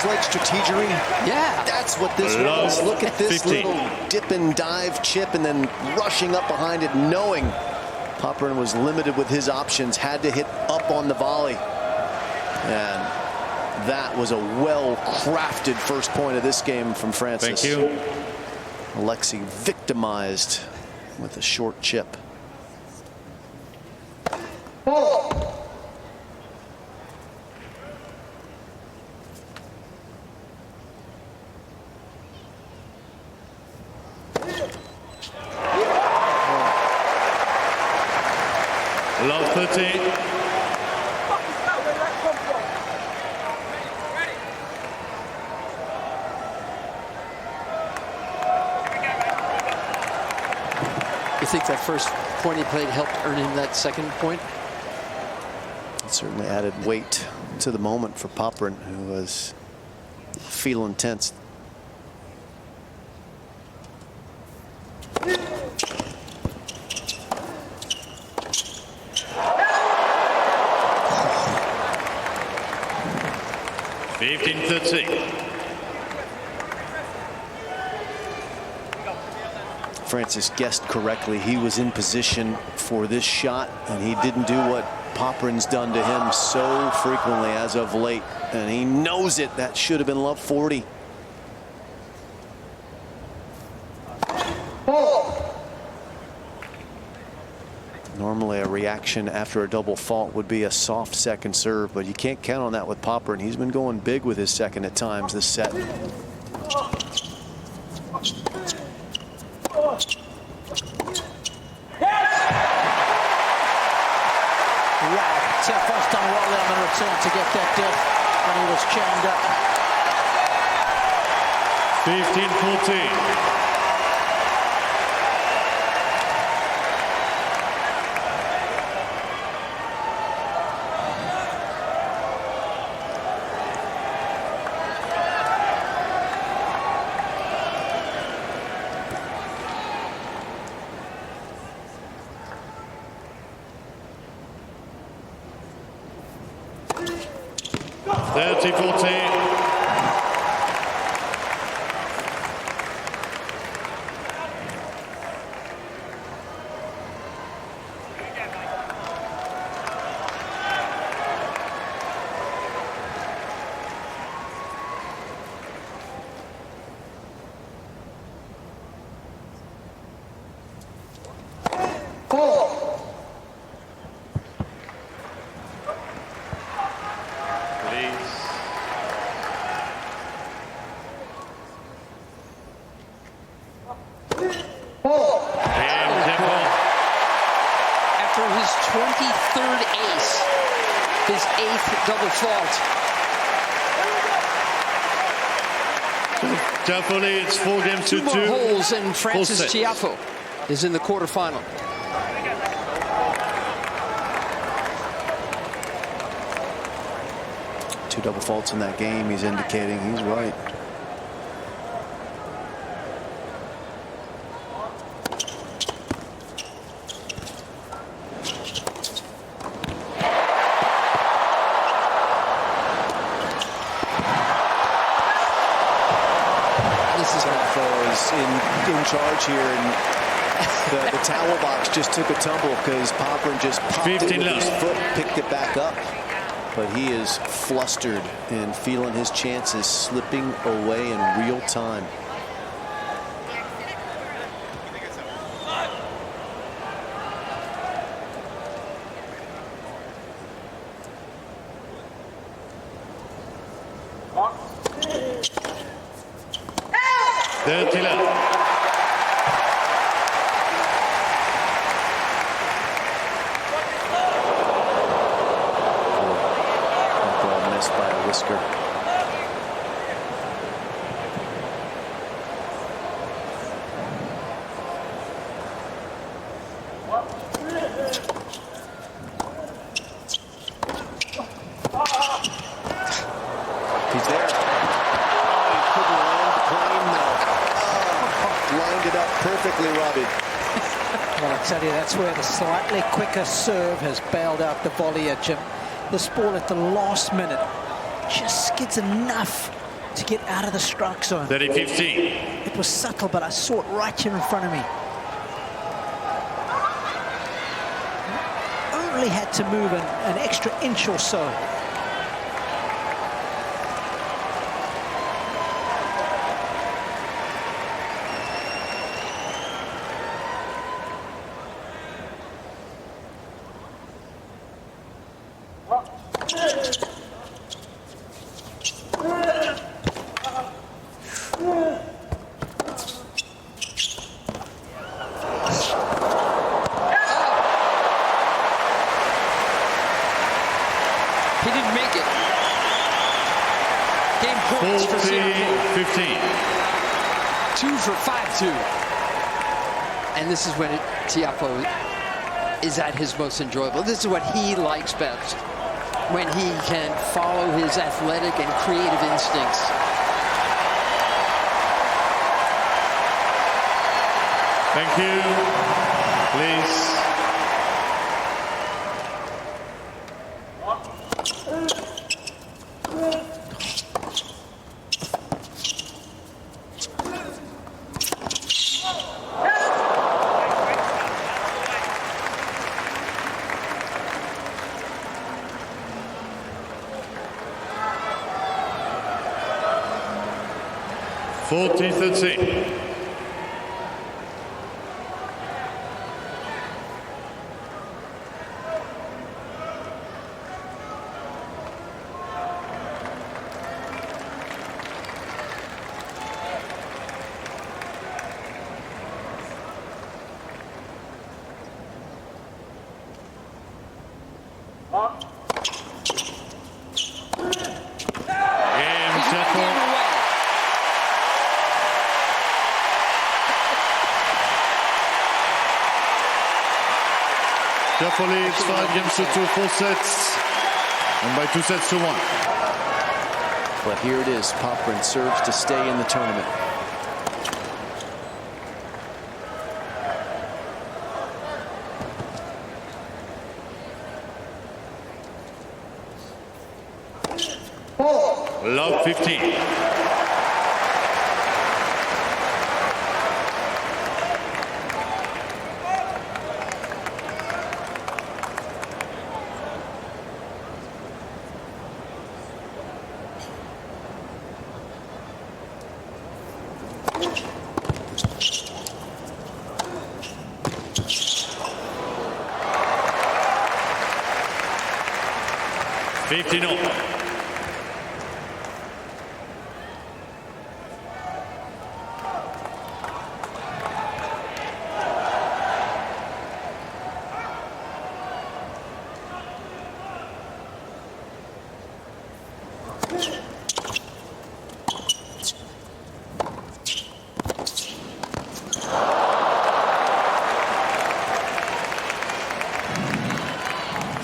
Like strategery? Yeah. That's what this was. Look at this little dip and dive chip and then rushing up behind it, knowing Popyrin was limited with his options, had to hit up on the volley. And that was a well-crafted first point of this game from Frances. Thank you. Alexei victimized with a short chip. Love 13. You think that first point he played helped earn him that second point? It certainly added weight to the moment for Popyrin, who was feeling tense. Frances guessed correctly. He was in position for this shot, and he didn't do what Popyrin's done to him so frequently as of late. And he knows it. That should have been love 40. Normally a reaction after a double fault would be a soft second serve, but you can't count on that with Popyrin, and he's been going big with his second at times this set. Wow, Tiafoe's done well there on the return to get that dip when he was chained up. 15-14. After his 23rd ace, his 8th double fault. Tiafoe leads 4 games to 2. 2 more holes, and Frances Tiafoe is in the quarterfinal. Two double faults in that game. He's indicating he's right. In charge here, and the towel box just took a tumble because Popyrin just popped it with his foot, picked it back up. But he is flustered and feeling his chances slipping away in real time. He's there. Oh, he couldn't land the plane. Lined it up perfectly, Robbie. Well, I tell you, that's where the slightly quicker serve has bailed out the volley at Jim. This ball at the last minute just skids enough to get out of the strike zone. 30-15. It was subtle, but I saw it right here in front of me. Only had to move an extra inch or so. He didn't make it. Game points for Tiafoe. 15. 2 for 5-2. And this is when Tiafoe is at his most enjoyable. This is what he likes best, when he can follow his athletic and creative instincts. Thank you. Please. $40-13. Game, set point. Tiafoe leads 5 games to 2 full sets, and by 2 sets to 1. But here it is. Popyrin serves to stay in the tournament. Love 15. $15.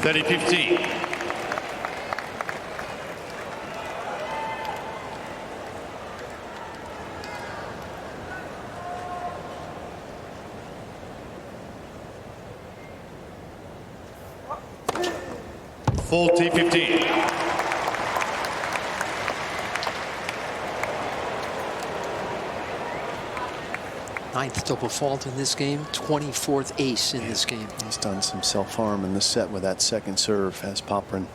$30-15. $40-15. Ninth double fault in this game, 24th ace in this game. He's done some self-harm in this set with that second serve, as Popyrin.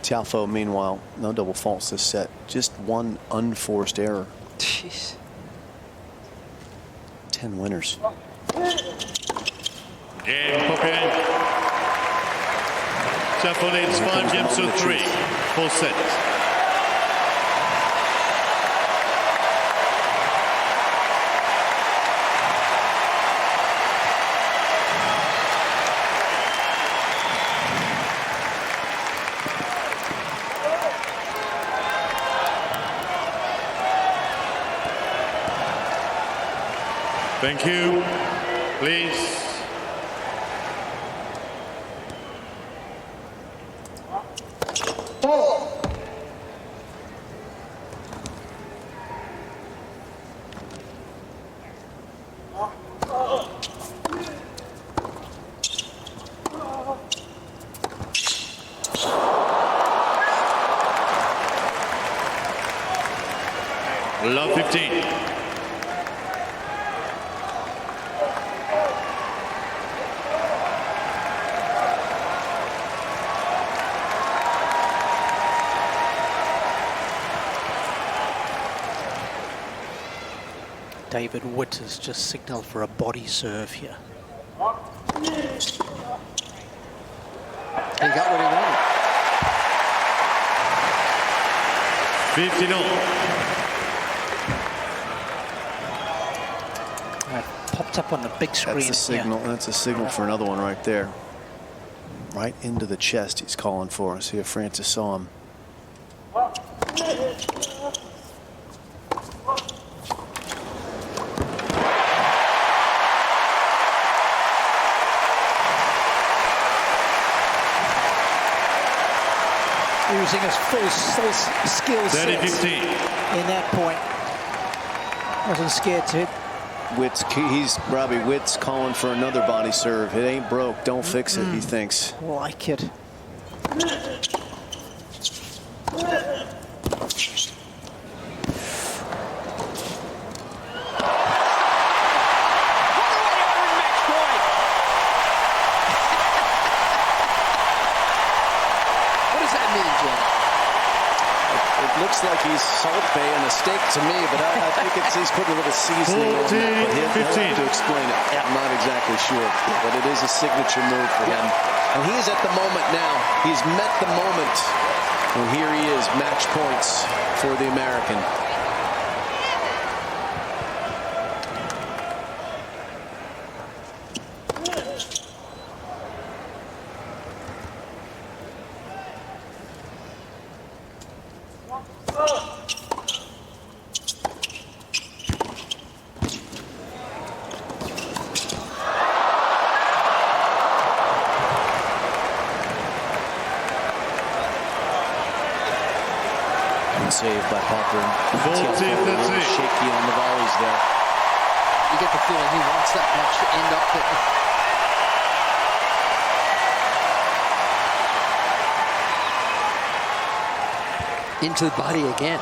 Tiafoe, meanwhile, no double faults this set. Just one unforced error. Jeez. 10 winners. Game, Popyrin. Tiafoe leads 5 games to 3. Full set. Thank you. Please. Love 15. David Witt has just signaled for a body serve here. He got what he wanted. 15-all. Popped up on the big screen. That's a signal. Yeah. That's a signal for another one right there. Right into the chest he's calling for. See if Frances saw him. Using his full skill set 30-15. in that point. Wasn't scared to hit. Robbie Witt's calling for another body serve. It ain't broke. Don't fix it, he thinks. Like it. Looks like he's salt baying a steak to me, but I think he's putting a little seasoning on it. But he'll have to explain it. I'm not exactly sure, but it is a signature move for him. And he's at the moment now. He's met the moment. And here he is, match points for the American. Saved by Popyrin. 14-13. Shaky on the volleys there. You get the feeling he wants that match to end up there. Into the body again.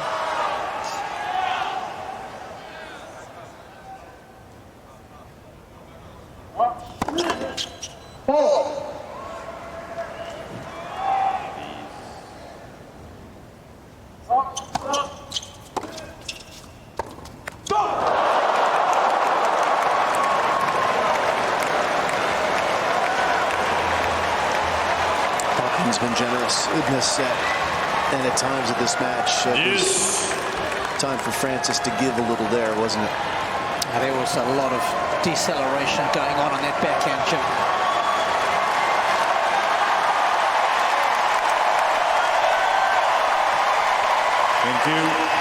Popyrin's been generous in this set, and at times of this match, it was time for Frances to give a little there, wasn't it? There was a lot of deceleration going on that backhand chip. Thank you.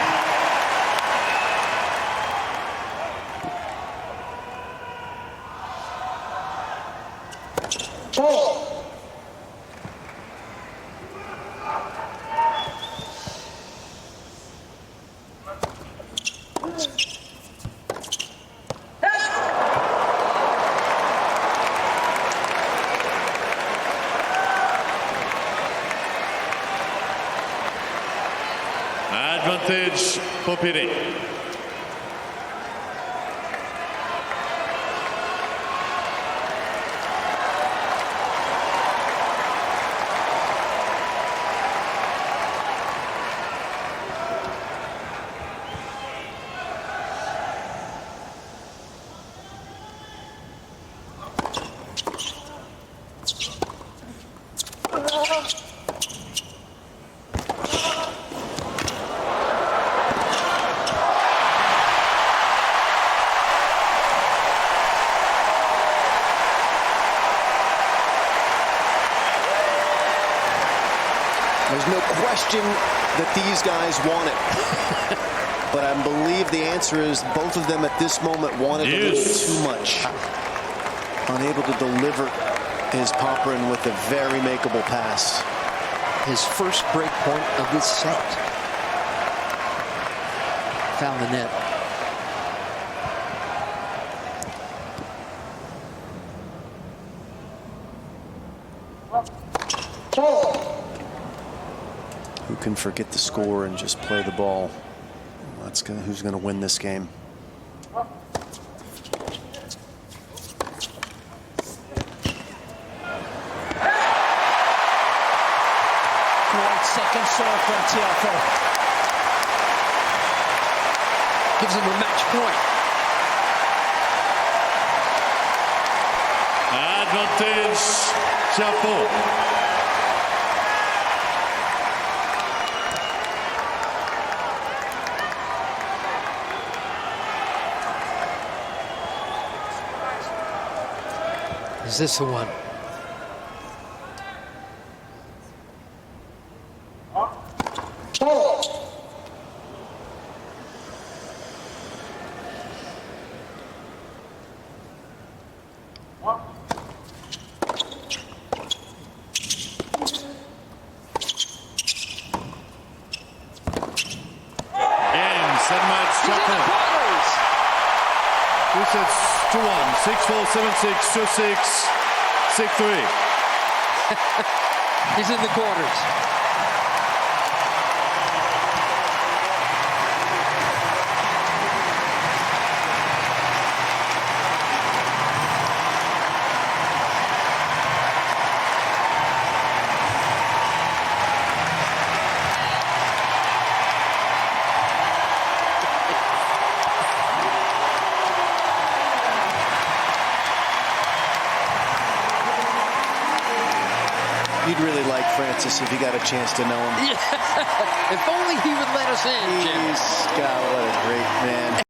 Advantage, Popyrin. There's no question that these guys want it. But I believe the answer is both of them at this moment wanted a little too much. Unable to deliver is Popyrin with a very makeable pass. His first break point of this set. Found the net. Who can forget the score and just play the ball? Who's going to win this game? Great second serve from Tiafoe. Gives him a match point. Advantage, Tiafoe. Is this the one? Two sets, 2-1, 6-4, 7-6, 2-6, 6-3. He's in the quarters. You'd really like Frances if you got a chance to know him. Yeah. If only he would let us in, Jim. He's got what a great man.